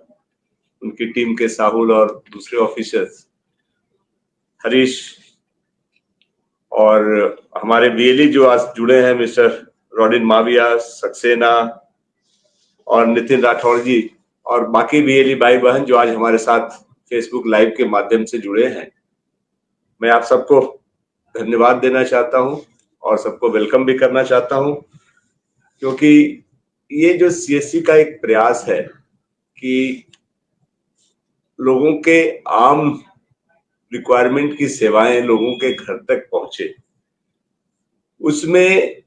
B: उनकी टीम के साहुल और दूसरे ऑफिसर्स, हरीश, और हमारे VLE जो आज जुड़े हैं मिस्टर रॉडिन माविया, सक्सेना और नितिन राठौर जी, और बाकी VLE भाई बहन जो आज हमारे साथ फेसबुक लाइव के माध्यम से जुड़े हैं। मैं आप सबको धन्यवाद देना चाहता हूं और सबको वेलकम भी करना चाहता हूं, क्योंकि ये जो CSC का एक प्रयास है कि लोगों के आम रिक्वायरमेंट की सेवाएं लोगों के घर तक पहुंचे, उसमें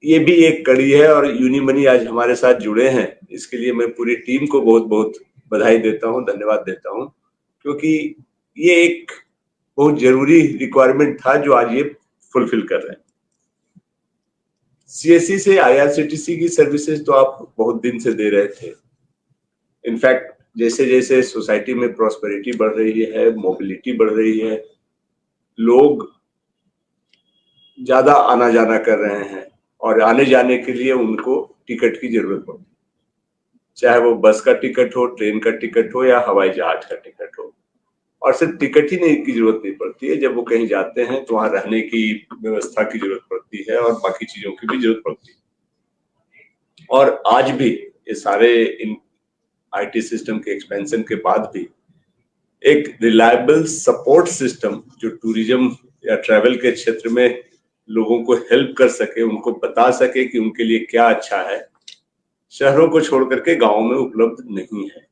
B: ये भी एक कड़ी है। और यूनिमनी आज हमारे साथ जुड़े हैं, इसके लिए मैं पूरी टीम को बहुत बहुत बधाई देता हूं, धन्यवाद देता हूं, क्योंकि ये एक बहुत जरूरी रिक्वायरमेंट था जो आज ये फुलफिल कर रहे हैं। CSC से IRCTC की सर्विसेज तो आप बहुत दिन से दे रहे थे। इनफैक्ट जैसे जैसे सोसाइटी में प्रॉस्पेरिटी बढ़ रही है, मोबिलिटी बढ़ रही है, लोग ज्यादा आना जाना कर रहे हैं और आने जाने के लिए उनको टिकट की जरूरत पड़ती है, चाहे वो बस का टिकट हो, ट्रेन का टिकट हो या हवाई जहाज का टिकट हो। और सिर्फ टिकट ही नहीं की जरूरत नहीं पड़ती है, जब वो कहीं जाते हैं तो वहां रहने की व्यवस्था की जरूरत पड़ती है और बाकी चीजों की भी जरूरत पड़ती है। और आज भी ये सारे इन IT सिस्टम के एक्सपेंशन के बाद भी एक रिलायबल सपोर्ट सिस्टम जो टूरिज्म या ट्रैवल के क्षेत्र में लोगों को हेल्प कर सके, उनको बता सके कि उनके लिए क्या अच्छा है, शहरों को छोड़ करके गाँव में उपलब्ध नहीं है।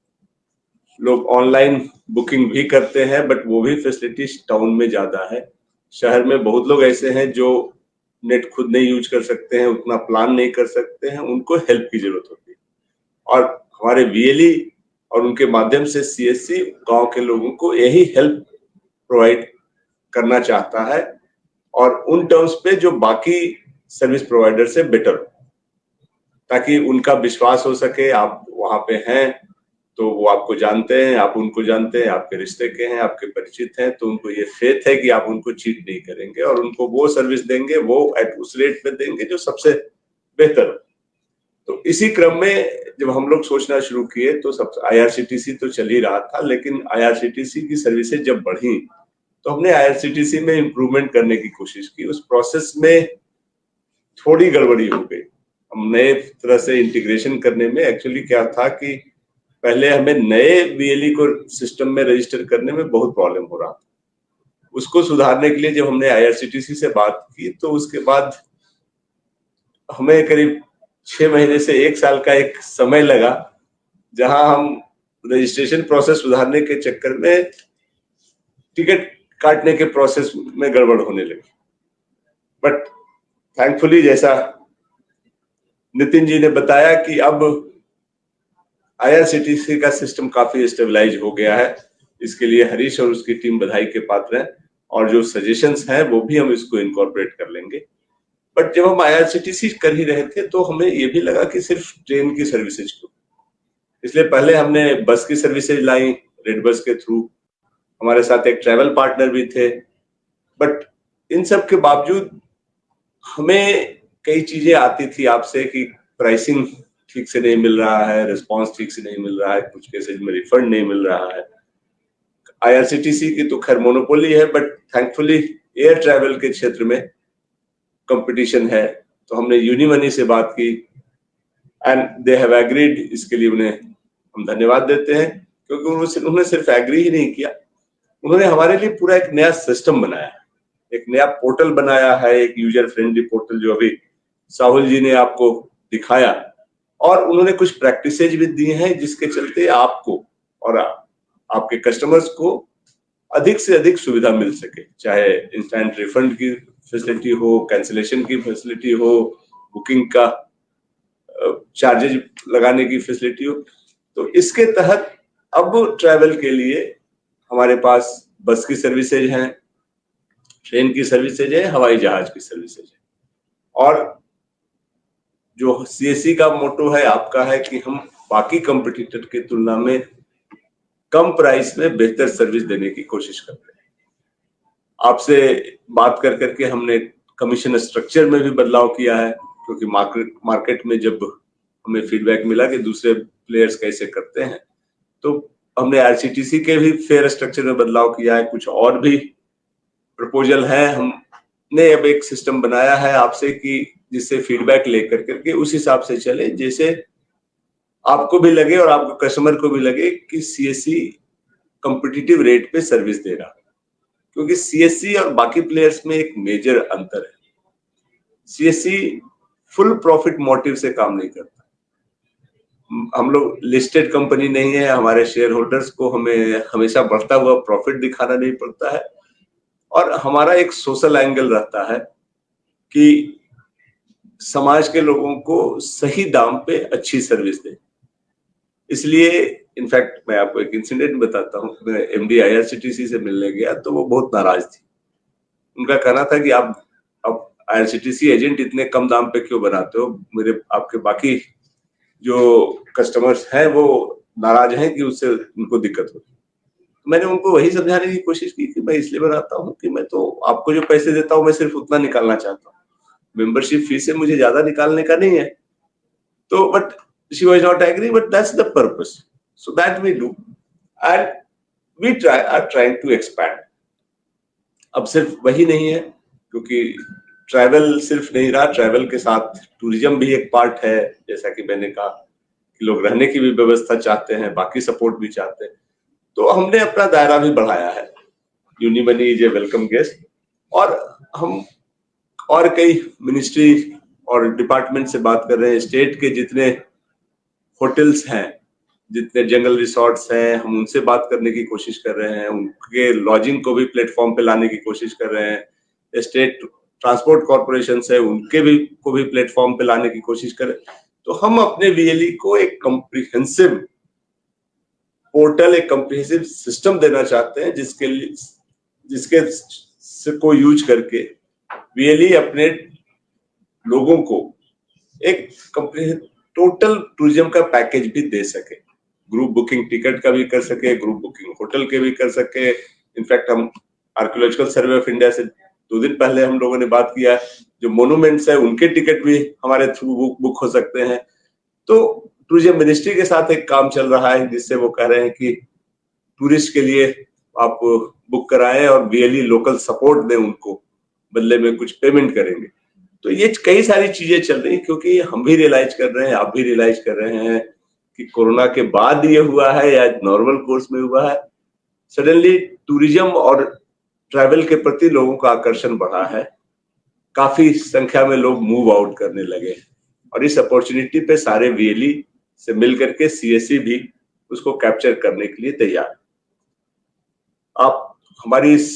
B: लोग ऑनलाइन बुकिंग भी करते हैं, बट वो भी फैसिलिटीज टाउन में ज्यादा है। शहर में बहुत लोग ऐसे हैं जो नेट खुद नहीं यूज कर सकते हैं, उतना प्लान नहीं कर सकते हैं, उनको हेल्प की जरूरत होती है। और हमारे VLE और उनके माध्यम से सीएससी गांव के लोगों को यही हेल्प प्रोवाइड करना चाहता है और उन टर्म्स पे जो बाकी सर्विस प्रोवाइडर से बेटर हो, ताकि उनका विश्वास हो सके। आप वहां पे हैं तो वो आपको जानते हैं, आप उनको जानते हैं, आपके रिश्ते के हैं, आपके परिचित हैं, तो उनको ये फेथ है कि आप उनको चीट नहीं करेंगे और उनको वो सर्विस देंगे, वो एट उस रेट पे देंगे जो सबसे बेहतर हो। तो इसी क्रम में जब हम लोग सोचना शुरू किए तो सब आईआरसीटीसी तो चल ही रहा था, लेकिन आईआरसीटीसी की सर्विसेज जब बढ़ी तो हमने आईआरसीटीसी में इम्प्रूवमेंट करने की कोशिश की। उस प्रोसेस में थोड़ी गड़बड़ी हो गई। हम नए तरह से इंटीग्रेशन करने में एक्चुअली क्या था कि पहले हमें नए वीएलई को सिस्टम में रजिस्टर करने में बहुत प्रॉब्लम हो रहा था। उसको सुधारने के लिए जब हमने आईआरसीटीसी से बात की तो उसके बाद हमें करीब 6 महीने से 1 साल का एक समय लगा, जहां हम रजिस्ट्रेशन प्रोसेस सुधारने के चक्कर में टिकट काटने के प्रोसेस में गड़बड़ होने लगी। बट थैंकफुली जैसा नितिन जी ने बताया कि अब आईआरसीटीसी का सिस्टम काफी स्टेबलाइज हो गया है। इसके लिए हरीश और उसकी टीम बधाई के पात्र हैं और जो सजेशंस हैं वो भी हम इसको इनकॉर्पोरेट कर लेंगे। बट जब हम आईआरसीटीसी कर ही रहे थे तो हमें ये भी लगा कि सिर्फ ट्रेन की सर्विसेज क्यों, इसलिए पहले हमने बस की सर्विसेज लाई रेड बस के थ्रू। हमारे साथ एक ट्रैवल पार्टनर भी थे। बट इन सब के बावजूद हमें कई चीजें आती थी आपसे कि प्राइसिंग ठीक से नहीं मिल रहा है, रिस्पांस ठीक से नहीं मिल रहा है, कुछ केसेज में रिफंड नहीं मिल रहा है। आईआरसीटीसी की तो खैर मोनोपोली है, बट थैंकफुली एयर ट्रैवल के क्षेत्र में कंपटीशन है। तो हमने यूनिमनी से बात की एंड दे हैव एग्रीड। इसके लिए उन्हें हम धन्यवाद देते हैं, क्योंकि उन्होंने सिर्फ एग्री ही नहीं किया, उन्होंने हमारे लिए पूरा एक नया सिस्टम बनाया, एक नया पोर्टल बनाया है, एक यूजर फ्रेंडली पोर्टल जो अभी साहुल जी ने आपको दिखाया। और उन्होंने कुछ प्रैक्टिसेज भी दी हैं जिसके चलते आपको और आपके कस्टमर्स को अधिक से अधिक सुविधा मिल सके, चाहे इंस्टेंट रिफंड की फैसिलिटी हो, कैंसिलेशन की फैसिलिटी हो, बुकिंग का चार्जेज लगाने की फैसिलिटी हो। तो इसके तहत अब ट्रैवल के लिए हमारे पास बस की सर्विसेज हैं, ट्रेन की सर्विसेज है, हवाई जहाज की सर्विसेज है। और जो सीएससी का मोटो है आपका है कि हम बाकी कंपटीटर की तुलना में कम प्राइस में बेहतर सर्विस देने की कोशिश कर रहे हैं। आपसे बात कर करके हमने कमीशन स्ट्रक्चर में भी बदलाव किया है, क्योंकि मार्केट में जब हमें फीडबैक मिला कि दूसरे प्लेयर्स कैसे करते हैं, तो हमने आईआरसीटीसी के भी फेयर स्ट्रक्चर में बदलाव किया है। कुछ और भी प्रपोजल है। हमने अब एक सिस्टम बनाया है आपसे कि जिससे फीडबैक लेकर करके उस हिसाब से चले, जैसे आपको भी लगे और आपको कस्टमर को भी लगे कि सीएससी कॉम्पिटिटिव रेट पे सर्विस दे रहा है। क्योंकि सीएससी और बाकी प्लेयर्स में एक मेजर अंतर है। सीएससी फुल प्रॉफिट मोटिव से काम नहीं करता। हम लोग लिस्टेड कंपनी नहीं है, हमारे शेयर होल्डर्स को हमें हमेशा बढ़ता हुआ प्रॉफिट दिखाना नहीं पड़ता है। और हमारा एक सोशल एंगल रहता है कि समाज के लोगों को सही दाम पे अच्छी सर्विस दे। इसलिए इनफैक्ट मैं आपको एक इंसिडेंट बताता हूँ। मैं एमडी आईआरसीटीसी से मिलने गया तो वो बहुत नाराज थी। उनका कहना था कि आप अब आईआरसीटीसी एजेंट इतने कम दाम पे क्यों बनाते हो, मेरे आपके बाकी जो कस्टमर्स हैं वो नाराज हैं कि उससे उनको दिक्कत होती है। मैंने उनको वही समझाने की कोशिश की कि मैं इसलिए बनाता हूँ कि मैं तो आपको जो पैसे देता हूँ मैं सिर्फ उतना निकालना चाहता हूँ, मेंबरशिप फी से मुझे ज्यादा निकालने का नहीं है। तो but she was not agree, but that's the purpose, so that we do and we are trying to expand. अब सिर्फ वही नहीं है, क्योंकि ट्रैवल सिर्फ नहीं रहा, ट्रैवल के साथ टूरिज्म भी एक पार्ट है। जैसा कि मैंने कहा कि लोग रहने की भी व्यवस्था चाहते हैं, बाकी सपोर्ट भी चाहते हैं। तो हमने अपना दायरा भी बढ़ाया है। यूनिमनी इज ए वेलकम गेस्ट। और हम और कई मिनिस्ट्री और डिपार्टमेंट से बात कर रहे हैं। स्टेट के जितने होटल्स हैं, जितने जंगल रिसोर्ट्स हैं, हम उनसे बात करने की कोशिश कर रहे हैं। उनके लॉजिंग को भी प्लेटफॉर्म पे लाने की कोशिश कर रहे हैं। स्टेट ट्रांसपोर्ट कॉर्पोरेशन है, उनके भी को भी प्लेटफॉर्म पे लाने की कोशिश कर रहे हैं। तो हम अपने वीएलई को एक कॉम्प्रिहेंसिव पोर्टल एक कम्प्रिहेंसिव सिस्टम देना चाहते हैं जिसके को यूज करके वीएलई अपने लोगों को एक टोटल टूरिज्म का पैकेज भी दे सके, ग्रुप बुकिंग टिकट का भी कर सके, ग्रुप बुकिंग होटल के भी कर सके। इनफैक्ट हम आर्कियोलॉजिकल सर्वे ऑफ इंडिया से 2 दिन पहले हम लोगों ने बात किया, जो मोन्यूमेंट्स है उनके टिकट भी हमारे थ्रू बुक हो सकते हैं। तो टूरिज्म मिनिस्ट्री के साथ एक काम चल रहा है जिससे वो कह रहे हैं कि टूरिस्ट के लिए आप बुक कराएं और वीएलई लोकल सपोर्ट दें, उनको बदले में कुछ पेमेंट करेंगे। तो ये कई सारी चीजें चल रही, क्योंकि हम भी रियलाइज कर रहे हैं, आप भी रियलाइज कर रहे हैं कि कोरोना के बाद ये हुआ है या नॉर्मल कोर्स में हुआ है, सडनली टूरिज्म और ट्रैवल के प्रति लोगों का आकर्षण बढ़ा है, काफी संख्या में लोग मूव आउट करने लगे और इस अपॉर्चुनिटी पे सारे वीएलई से मिलकर के सीएससी भी उसको कैप्चर करने के लिए तैयार है। आप हमारी इस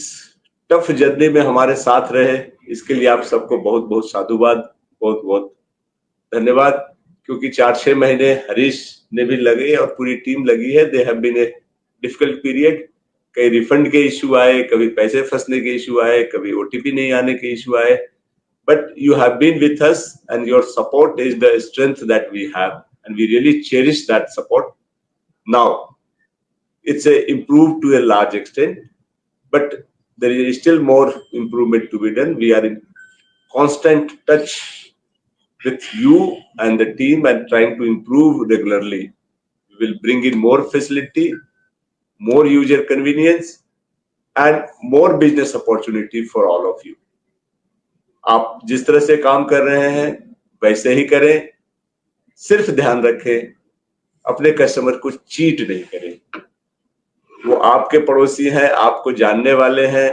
B: टफ जर्नी में हमारे साथ रहे, इसके लिए आप सबको बहुत बहुत साधुवाद, बहुत बहुत धन्यवाद, क्योंकि 4-6 महीने हरीश ने भी लगे और पूरी टीम लगी है। They have been a difficult period, कई रिफंड के इश्यू आए, कभी पैसे फंसने के इश्यू आए, कभी ओटीपी नहीं आने के इश्यू आए, but you have been with us and your support is the strength that we have and we really cherish that support. Now it's improved to a large extent, but there is still more improvement to be done. We are in constant touch with you and the team and trying to improve regularly. We will bring in more facility, more user convenience and more business opportunity for all of you. आप जिस तरह से काम कर रहे हैं वैसे ही करें, सिर्फ ध्यान रखें अपने कस्टमर को चीट नहीं करें। वो आपके पड़ोसी हैं, आपको जानने वाले हैं,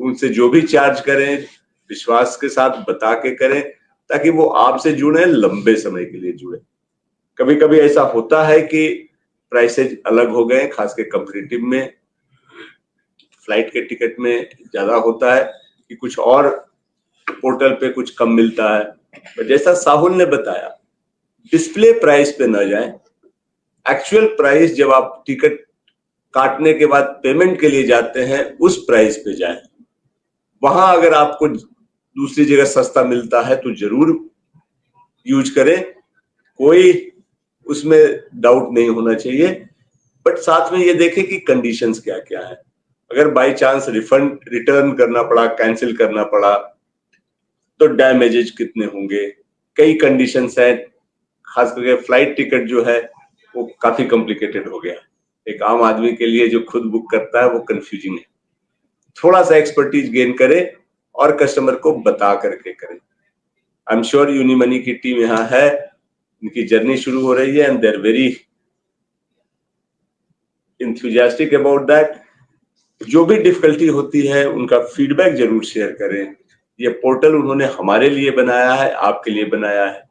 B: उनसे जो भी चार्ज करें विश्वास के साथ बता के करें, ताकि वो आपसे जुड़े, लंबे समय के लिए जुड़े। कभी कभी ऐसा होता है कि प्राइसेज अलग हो गए, खास के कंपैरेटिव में फ्लाइट के टिकट में ज्यादा होता है कि कुछ और पोर्टल पे कुछ कम मिलता है। पर जैसा साहुल ने बताया, डिस्प्ले प्राइस पे न जाएं, एक्चुअल प्राइस जब आप टिकट काटने के बाद पेमेंट के लिए जाते हैं उस प्राइस पे जाएं। वहां अगर आपको दूसरी जगह सस्ता मिलता है तो जरूर यूज करें, कोई उसमें डाउट नहीं होना चाहिए, बट साथ में ये देखें कि कंडीशंस क्या क्या है। अगर बाय चांस रिफंड रिटर्न करना पड़ा, कैंसिल करना पड़ा, तो डैमेजेज कितने होंगे, कई कंडीशंस हैं। खास करके फ्लाइट टिकट जो है वो काफी कॉम्प्लिकेटेड हो गया, एक आम आदमी के लिए जो खुद बुक करता है वो कंफ्यूजिंग है। थोड़ा सा एक्सपर्टीज गेन करें और कस्टमर को बता करके करें। आई एम श्योर यूनिमनी की टीम यहाँ है, इनकी जर्नी शुरू हो रही है and they are very enthusiastic about that. जो भी डिफिकल्टी होती है उनका फीडबैक जरूर शेयर करें। ये पोर्टल उन्होंने हमारे लिए बनाया है, आपके लिए बनाया है।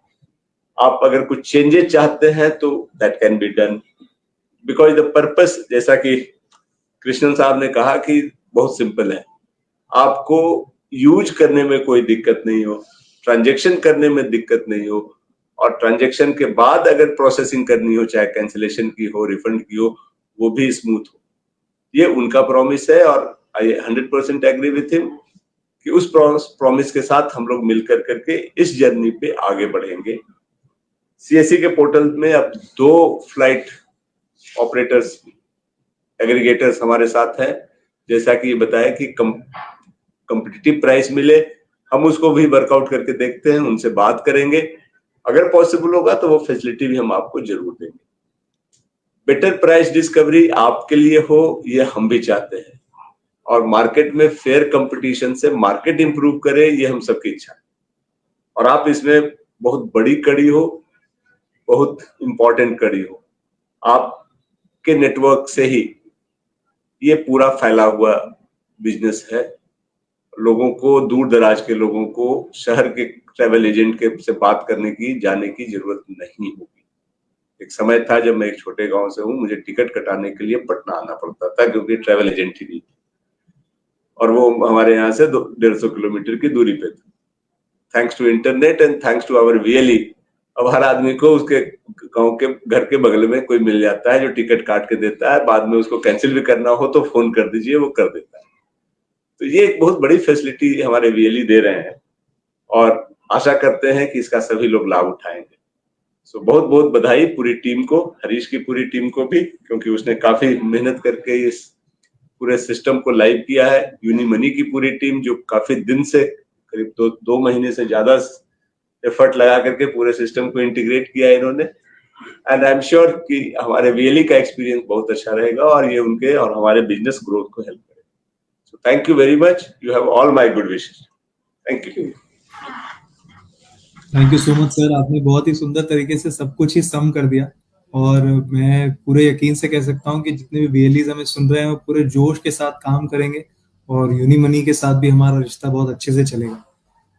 B: आप अगर कुछ चेंजेस चाहते हैं तो that can be done, because the purpose, जैसा कि कृष्णन साहब ने कहा, कि बहुत सिंपल है। आपको यूज करने में कोई दिक्कत नहीं हो, ट्रांजैक्शन करने में दिक्कत नहीं हो, और ट्रांजैक्शन के बाद अगर प्रोसेसिंग करनी हो, चाहे कैंसिलेशन की हो, रिफंड की हो, वो भी स्मूथ हो। ये उनका प्रॉमिस है और आई 100% एग्री विथ हिम कि उस प्रॉमिस के साथ हम लोग मिलकर करके इस जर्नी पे आगे बढ़ेंगे। सीएससी के पोर्टल में अब 2 फ्लाइट ऑपरेटर्स एग्रीगेटर्स हमारे साथ हैं। जैसा कि ये बताया कि कम्पिटिटिव प्राइस मिले, हम उसको भी वर्कआउट करके देखते हैं, उनसे बात करेंगे। अगर पॉसिबल होगा तो वो फैसिलिटी भी हम आपको जरूर देंगे। बेटर प्राइस डिस्कवरी आपके लिए हो, ये हम भी चाहते हैं, और मार्केट में फेयर कंपटीशन से मार्केट इंप्रूव करे, ये हम सबकी इच्छा है। और आप इसमें बहुत बड़ी कड़ी हो, बहुत इंपॉर्टेंट कड़ी हो। आपके नेटवर्क से ही ये पूरा फैला हुआ बिजनेस है। लोगों को, दूर दराज के लोगों को शहर के ट्रैवल एजेंट के से बात करने की, जाने की जरूरत नहीं होगी। एक समय था जब मैं एक छोटे गांव से हूँ, मुझे टिकट कटाने के लिए पटना आना पड़ता था, क्योंकि ट्रैवल एजेंट ही नहीं थी, और वो हमारे यहाँ से 150 किलोमीटर की दूरी पे था। Thanks to internet and thanks to our VLE, अब हर आदमी को उसके गांव के घर के बगल में कोई मिल जाता है जो टिकट काट के देता है, बाद में उसको कैंसिल भी करना हो तो फोन कर दीजिए, वो कर देता है। तो ये एक बहुत बड़ी फैसिलिटी हमारे वीएलई दे रहे हैं और आशा करते हैं कि इसका सभी लोग लाभ उठाएंगे। सो बहुत बहुत बधाई पूरी टीम को, हरीश की पूरी टीम को भी, क्योंकि उसने काफी मेहनत करके इस पूरे सिस्टम को लाइव किया है। यूनिमनी की पूरी टीम जो काफी दिन से, करीब 2 महीने से ज्यादा एफर्ट लगा करके पूरे सिस्टम को इंटीग्रेट किया है इन्होंने। एंड आई एम श्योर कि हमारे वीएलई का एक्सपीरियंस बहुत अच्छा रहेगा और ये उनके और हमारे बिजनेस ग्रोथ को हेल्प करेगा। So thank you very much, you have all my good wishes. Thank you.
A: Thank you so much sir, आपने बहुत ही सुंदर तरीके से सब कुछ ही सम कर दिया और मैं पूरे यकीन से कह सकता हूँ कि जितने भी वीएलईज हमें सुन रहे हैं वो पूरे जोश के साथ काम करेंगे और यूनिमनी के साथ भी हमारा रिश्ता बहुत अच्छे से चलेगा।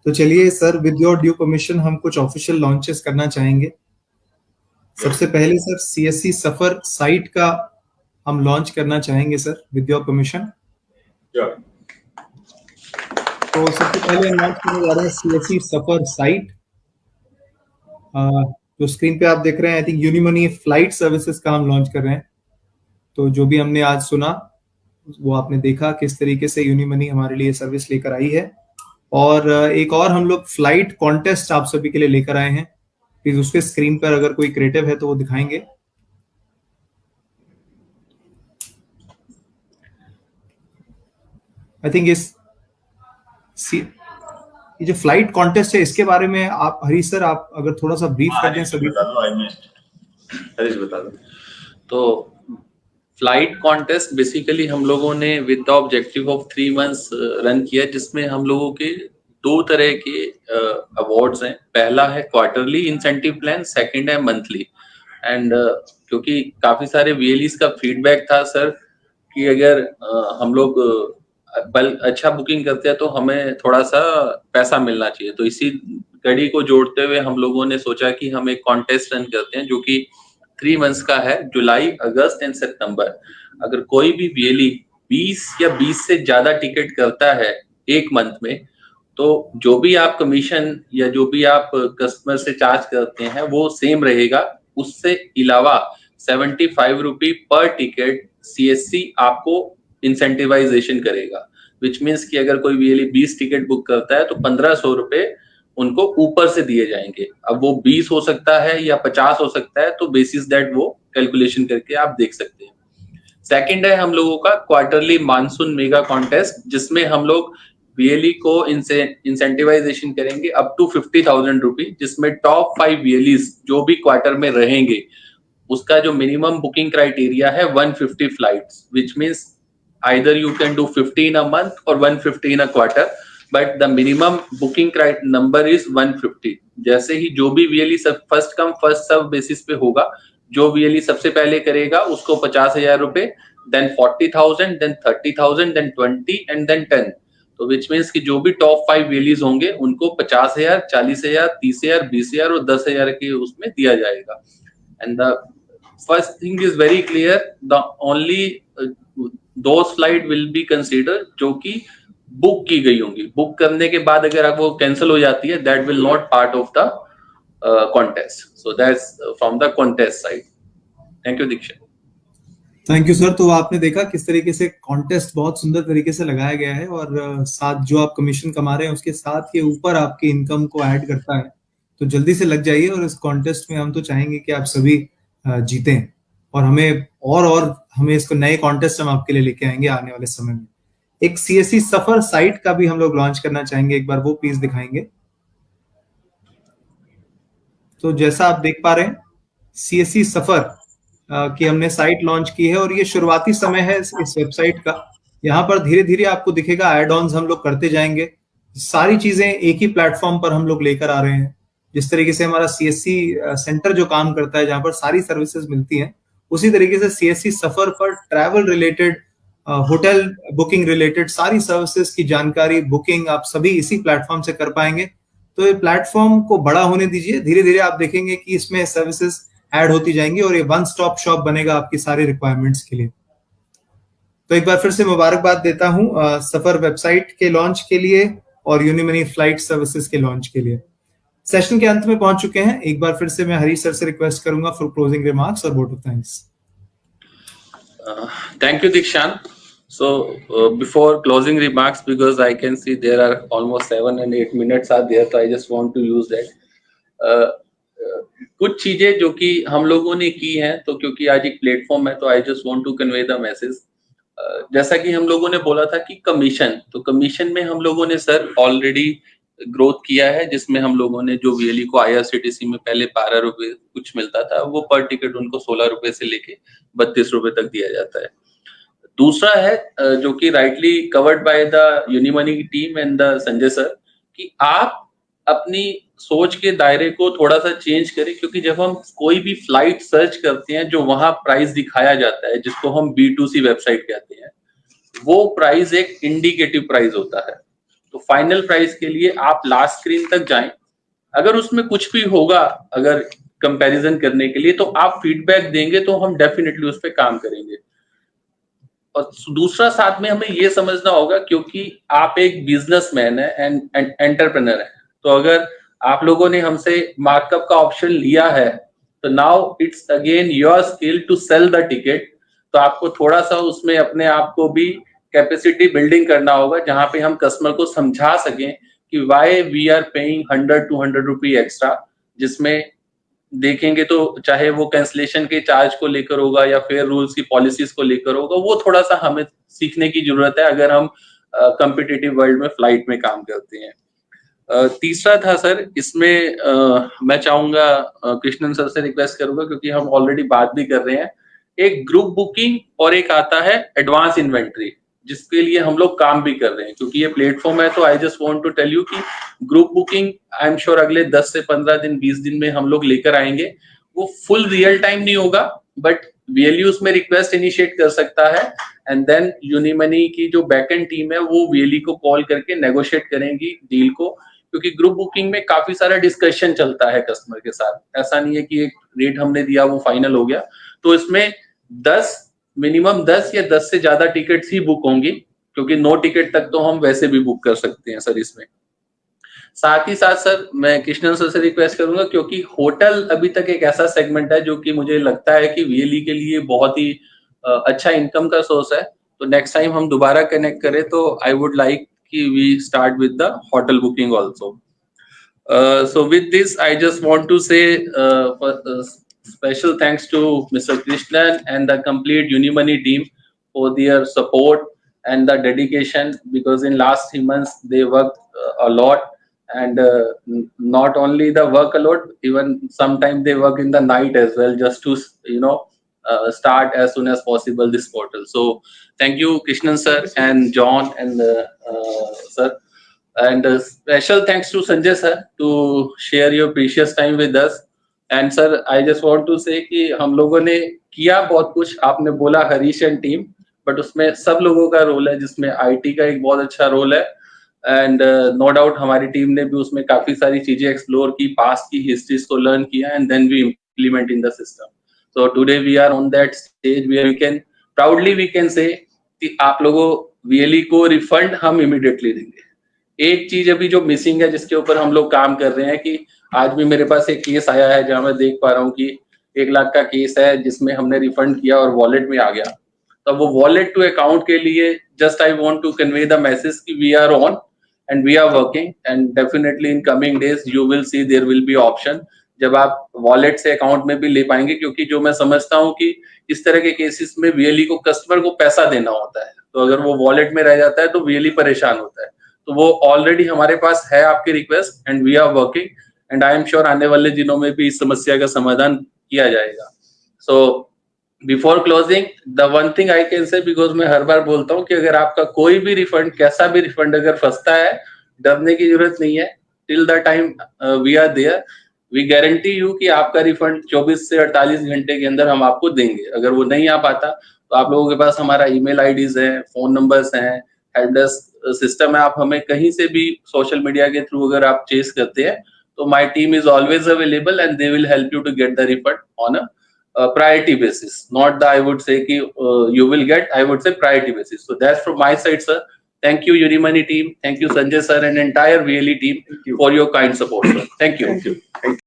A: तो चलिए sir, with your due permission हम कुछ ऑफिशियल लॉन्चेस करना चाहेंगे। सबसे पहले सर सीएससी सफर साइट का हम लॉन्च करना चाहेंगे सर, विद योर परमिशन। तो सबसे पहले हम लॉन्च करने जा रहे हैं सीएससी सफर साइट। जो स्क्रीन पे आप देख रहे हैं, आई थिंक यूनिमनी फ्लाइट सर्विसेज का हम लॉन्च कर रहे हैं। तो जो भी हमने आज सुना वो आपने देखा किस तरीके से यूनिमनी हमारे लिए सर्विस लेकर आई है। और एक और हम लोग फ्लाइट कॉन्टेस्ट आप सभी के लिए लेकर आए हैं। प्लीज उसके स्क्रीन पर अगर कोई क्रिएटिव है तो वो दिखाएंगे। आई थिंक ये जो फ्लाइट कॉन्टेस्ट है इसके बारे में आप हरीश सर आप अगर थोड़ा सा ब्रीफ कर दें सभी।
B: हरीश बता दो।
C: तो फ्लाइट कॉन्टेस्ट बेसिकली हम लोगों ने with the objective of 3 months run किया, जिसमें हम लोगों के 2 तरह के अवार्ड्स हैं। पहला है क्वार्टरली इंसेंटिव प्लान, सेकंड है मंथली। एंड क्योंकि काफी सारे वीएलईज का फीडबैक था सर कि अगर हम लोग अच्छा बुकिंग करते हैं तो हमें थोड़ा सा पैसा मिलना चाहिए, तो इसी कड़ी को जोड़ते हुए हम लोगों ने सोचा कि हम एक कॉन्टेस्ट रन करते हैं जो कि 3 मंथ्स का है, जुलाई, अगस्त एंड सितंबर। अगर कोई भी वीएलई 20 या 20 से ज्यादा टिकट करता है एक मंथ में, तो जो भी आप कमीशन या जो भी आप कस्टमर से चार्ज करते हैं वो सेम रहेगा। उससे अलावा 75 रुपी पर टिकट सीएससी आपको इंसेंटिवाइजेशन करेगा, विच मीन्स कि अगर कोई वीएलई 20 टिकट बुक करता है तो 1500 रुपए उनको ऊपर से दिए जाएंगे। अब वो 20 हो सकता है या 50 हो सकता है, तो बेसिस दैट वो कैलकुलेशन करके आप देख सकते हैं। सेकंड है हम लोगों का क्वार्टरली मानसून मेगा कॉन्टेस्ट, जिसमें हम लोग वीएलई को इंसेंटिवाइजेशन करेंगे अप टू 50,000 रुपी, जिसमें टॉप 5 वीएलईज जो भी क्वार्टर में रहेंगे उसका जो मिनिमम बुकिंग क्राइटेरिया है 150 flights, which means either you can do 50 in a month or 150 in a quarter, but the minimum booking number is 150। जैसे ही जो भी वीएलई सब first come first serve basis पे होगा, जो वीएलई सबसे पहले करेगा उसको 50,000 रुपए, then 40,000, then 30,000, then 20 and then 10। तो विच मीन्स कि जो भी टॉप 5 वीएलईज होंगे उनको 50,000, 40,000, 30,000, 20,000 और 10,000 के उसमें दिया जाएगा। And the first thing is very clear, the only those flight will be considered जो कि बुक की गई होंगी। बुक करने के बाद अगर वो कैंसिल हो जाती है, that will not part of the contest, so that's from the contest side। Thank you Dixit.
A: Thank you sir. तो आपने देखा किस तरीके से कॉन्टेस्ट बहुत सुंदर तरीके से लगाया गया है और साथ जो आप कमीशन कमा रहे हैं उसके साथ ये ऊपर आपकी इनकम को ऐड करता है। तो जल्दी से लग जाइए और इस कॉन्टेस्ट में हम तो चाहेंगे कि आप सभी जीतें और हमें इसको नए कॉन्टेस्ट हम आपके लिए लेके आएंगे आने वाले समय में। एक सीएससी सफर साइट का भी हम लोग लॉन्च करना चाहेंगे, एक बार वो प्लीज दिखाएंगे। तो जैसा आप देख पा रहे हैं सीएससी सफर की हमने साइट लॉन्च की है और ये शुरुआती समय है इस वेबसाइट का। यहाँ पर धीरे धीरे आपको दिखेगा एड ऑन्स हम लोग करते जाएंगे, सारी चीजें एक ही प्लेटफॉर्म पर हम लोग लेकर आ रहे हैं। जिस तरीके से हमारा सीएससी सेंटर जो काम करता है जहां पर सारी सर्विसेज मिलती हैं, उसी तरीके से सीएससी सफर पर travel related, hotel booking related सारी सर्विसेज की जानकारी, बुकिंग आप सभी इसी प्लेटफॉर्म से कर पाएंगे। तो ये प्लेटफॉर्म को बड़ा होने दीजिए, धीरे धीरे आप देखेंगे कि इसमें सर्विसेज ऐड होती जाएंगी और ये वन स्टॉप शॉप बनेगा आपकी सारी रिक्वायरमेंट्स के लिए। तो एक बार फिर से मुबारकबाद देता हूं सफर वेबसाइट के लॉन्च के लिए और यूनिमनी फ्लाइट सर्विसेज के लॉन्च के लिए। सेशन के अंत में पहुंच चुके हैं। एक बार फिर से मैं हरीश सर से रिक्वेस्ट करूंगा फॉर क्लोजिंग रिमार्क्स और vote of thanks.
C: Thank you, Dikshant. So before closing remarks, because I can see there are almost 7 and 8 minutes are there, so I just want to use that. कुछ चीजें जो कि हम लोगों ने की हैं, तो क्योंकि आज एक प्लेटफॉर्म है, तो I just want to convey the message. जैसा कि हम लोगों ने बोला था कि कमीशन, तो कमीशन में हम लोगों ने सर ऑलरेडी ग्रोथ किया है, जिसमें हम लोगों ने जो वीएलई को आईआरसीटीसी में पहले 12 रुपए कुछ मिलता था, वो पर टिकट उनको 16 रुपए से लेके 32 रुपए तक दिया जाता है। दूसरा है जो कि rightly covered by the Unimoni team and the Sanjay sir, कि आप अपनी सोच के दायरे को थोड़ा सा चेंज करें, क्योंकि जब हम कोई भी फ्लाइट सर्च करते हैं, जो वहां प्राइस दिखाया जाता है, जिसको हम B2C वेबसाइट कहते हैं, वो प्राइस एक इंडिकेटिव प्राइस होता है। तो फाइनल प्राइस के लिए आप लास्ट स्क्रीन तक जाएं, अगर उसमें कुछ भी होगा अगर कंपैरिजन करने के लिए, तो आप फीडबैक देंगे, तो हम डेफिनेटली उस पर काम करेंगे। और दूसरा साथ में हमें ये समझना होगा, क्योंकि आप एक बिजनेसमैन है एंड एंटरप्रेन्योर है, तो अगर आप लोगों ने हमसे मार्कअप का ऑप्शन लिया है, तो now it's again your skill to sell the ticket. तो आपको थोड़ा सा उसमें अपने आप को भी कैपेसिटी बिल्डिंग करना होगा, जहां पे हम कस्टमर को समझा सकें कि why we are paying 100-200 rupee extra, जिसमें देखेंगे तो चाहे वो कैंसलेशन के चार्ज को लेकर होगा या फेयर रूल्स की पॉलिसीज को लेकर होगा, वो थोड़ा सा हमें सीखने की जरूरत है अगर हम कॉम्पिटिटिव वर्ल्ड में फ्लाइट में काम करते हैं। तीसरा था सर, इसमें मैं चाहूंगा कृष्णन सर से रिक्वेस्ट करूंगा, क्योंकि हम ऑलरेडी बात भी कर रहे हैं, एक ग्रुप बुकिंग और एक आता है एडवांस इन्वेंट्री, जिसके लिए हम लोग काम भी कर रहे हैं, क्योंकि ये प्लेटफॉर्म है। तो I just want to tell you कि group booking I am sure अगले 10 से 15 दिन 20 दिन में हम लोग लेकर आएंगे। वो फुल रियल टाइम नहीं होगा, बट वीएलई उसमें रिक्वेस्ट इनिशिएट कर सकता है, एंड देन यूनिमनी की जो बैकएंड टीम है वो वीएलई को कॉल करके नेगोशिएट करेंगी डील को, क्योंकि ग्रुप बुकिंग में काफी सारा डिस्कशन चलता है कस्टमर के साथ। ऐसा नहीं है कि एक रेट हमने दिया वो फाइनल हो गया। तो इसमें 10 मिनिमम 10 या 10 से ज्यादा टिकट्स ही बुक होंगी, क्योंकि 9 टिकट तक तो हम वैसे भी बुक कर सकते हैं सर इसमें। साथ ही साथ सर मैं कृष्णन सर से रिक्वेस्ट करूंगा, क्योंकि होटल अभी तक एक ऐसा सेगमेंट है जो कि मुझे लगता है कि वीएलई के लिए बहुत ही अच्छा इनकम का सोर्स है। तो नेक्स्ट टाइम हम दोबारा कनेक्ट करें तो आई वुड लाइक कि we start with the hotel booking also. So with this I just want to say special thanks to Mr. Krishnan and the complete Unimony team for their support and the dedication, because in last 3 months they worked a lot, and not only the work a lot, even sometimes they work in the night as well, just to start as soon as possible this portal. So thank you Krishnan sir and John and sir, and special thanks to Sanjay sir to share your precious time with us. And sir I just want to say कि हम लोगों ने किया बहुत कुछ, आपने बोला Harish and team, but उसमें सब लोगों का रोल है, जिसमें आईटी का एक बहुत अच्छा रोल है, एंड नो डाउट हमारी टीम ने भी उसमें काफी सारी चीजें एक्सप्लोर की, पास्ट की हिस्ट्रीज को लर्न किया, and then we implement in the system. So today we are on that stage where we can proudly we can say कि आप लोगों वीएलई को रिफंड हम इमीडिएटली देंगे। एक चीज अभी जो मिसिंग है, जिसके ऊपर हम लोग काम कर रहे हैं, कि आज भी मेरे पास एक केस आया है जहां मैं देख पा रहा हूँ कि 1 लाख का केस है, जिसमें हमने रिफंड किया और वॉलेट में आ गया। तो वो वॉलेट टू अकाउंट के लिए just I want to convey the message कि we are on and we are working, and definitely in coming days you will see there will be option जब आप वॉलेट से अकाउंट में भी ले पाएंगे, क्योंकि जो मैं समझता हूँ कि इस तरह के केसेस में वीएलई को कस्टमर को पैसा देना होता है, तो अगर वो वॉलेट में रह जाता है तो वीएलई परेशान होता है। तो वो ऑलरेडी हमारे पास है आपकी request, and we are working, and I am sure आने वाले दिनों में भी इस समस्या का समाधान किया जाएगा। So before closing the one thing I can say, because मैं हर बार बोलता हूँ कि अगर आपका कोई भी रिफंड, कैसा भी रिफंड अगर फंसता है, डरने की जरूरत नहीं है। Till the time we are there, we guarantee you कि आपका रिफंड 24 से 48 घंटे के अंदर हम आपको देंगे। अगर वो नहीं आ पाता तो आप लोगों के पास हमारा ईमेल आईडीज है, फोन नंबर्स हैं, हेल्प डेस्क सिस्टम है, आप हमें कहीं से भी सोशल मीडिया के थ्रू अगर आप चेस करते हैं तो my team is always available and they will help you to get the refund on a priority basis, not the I would say कि you will get, I would say priority basis. So that's from my side sir. Thank you, Urimani team. Thank you, Sanjay sir and entire VLE team for your kind support, sir. Thank you.
B: Thank you.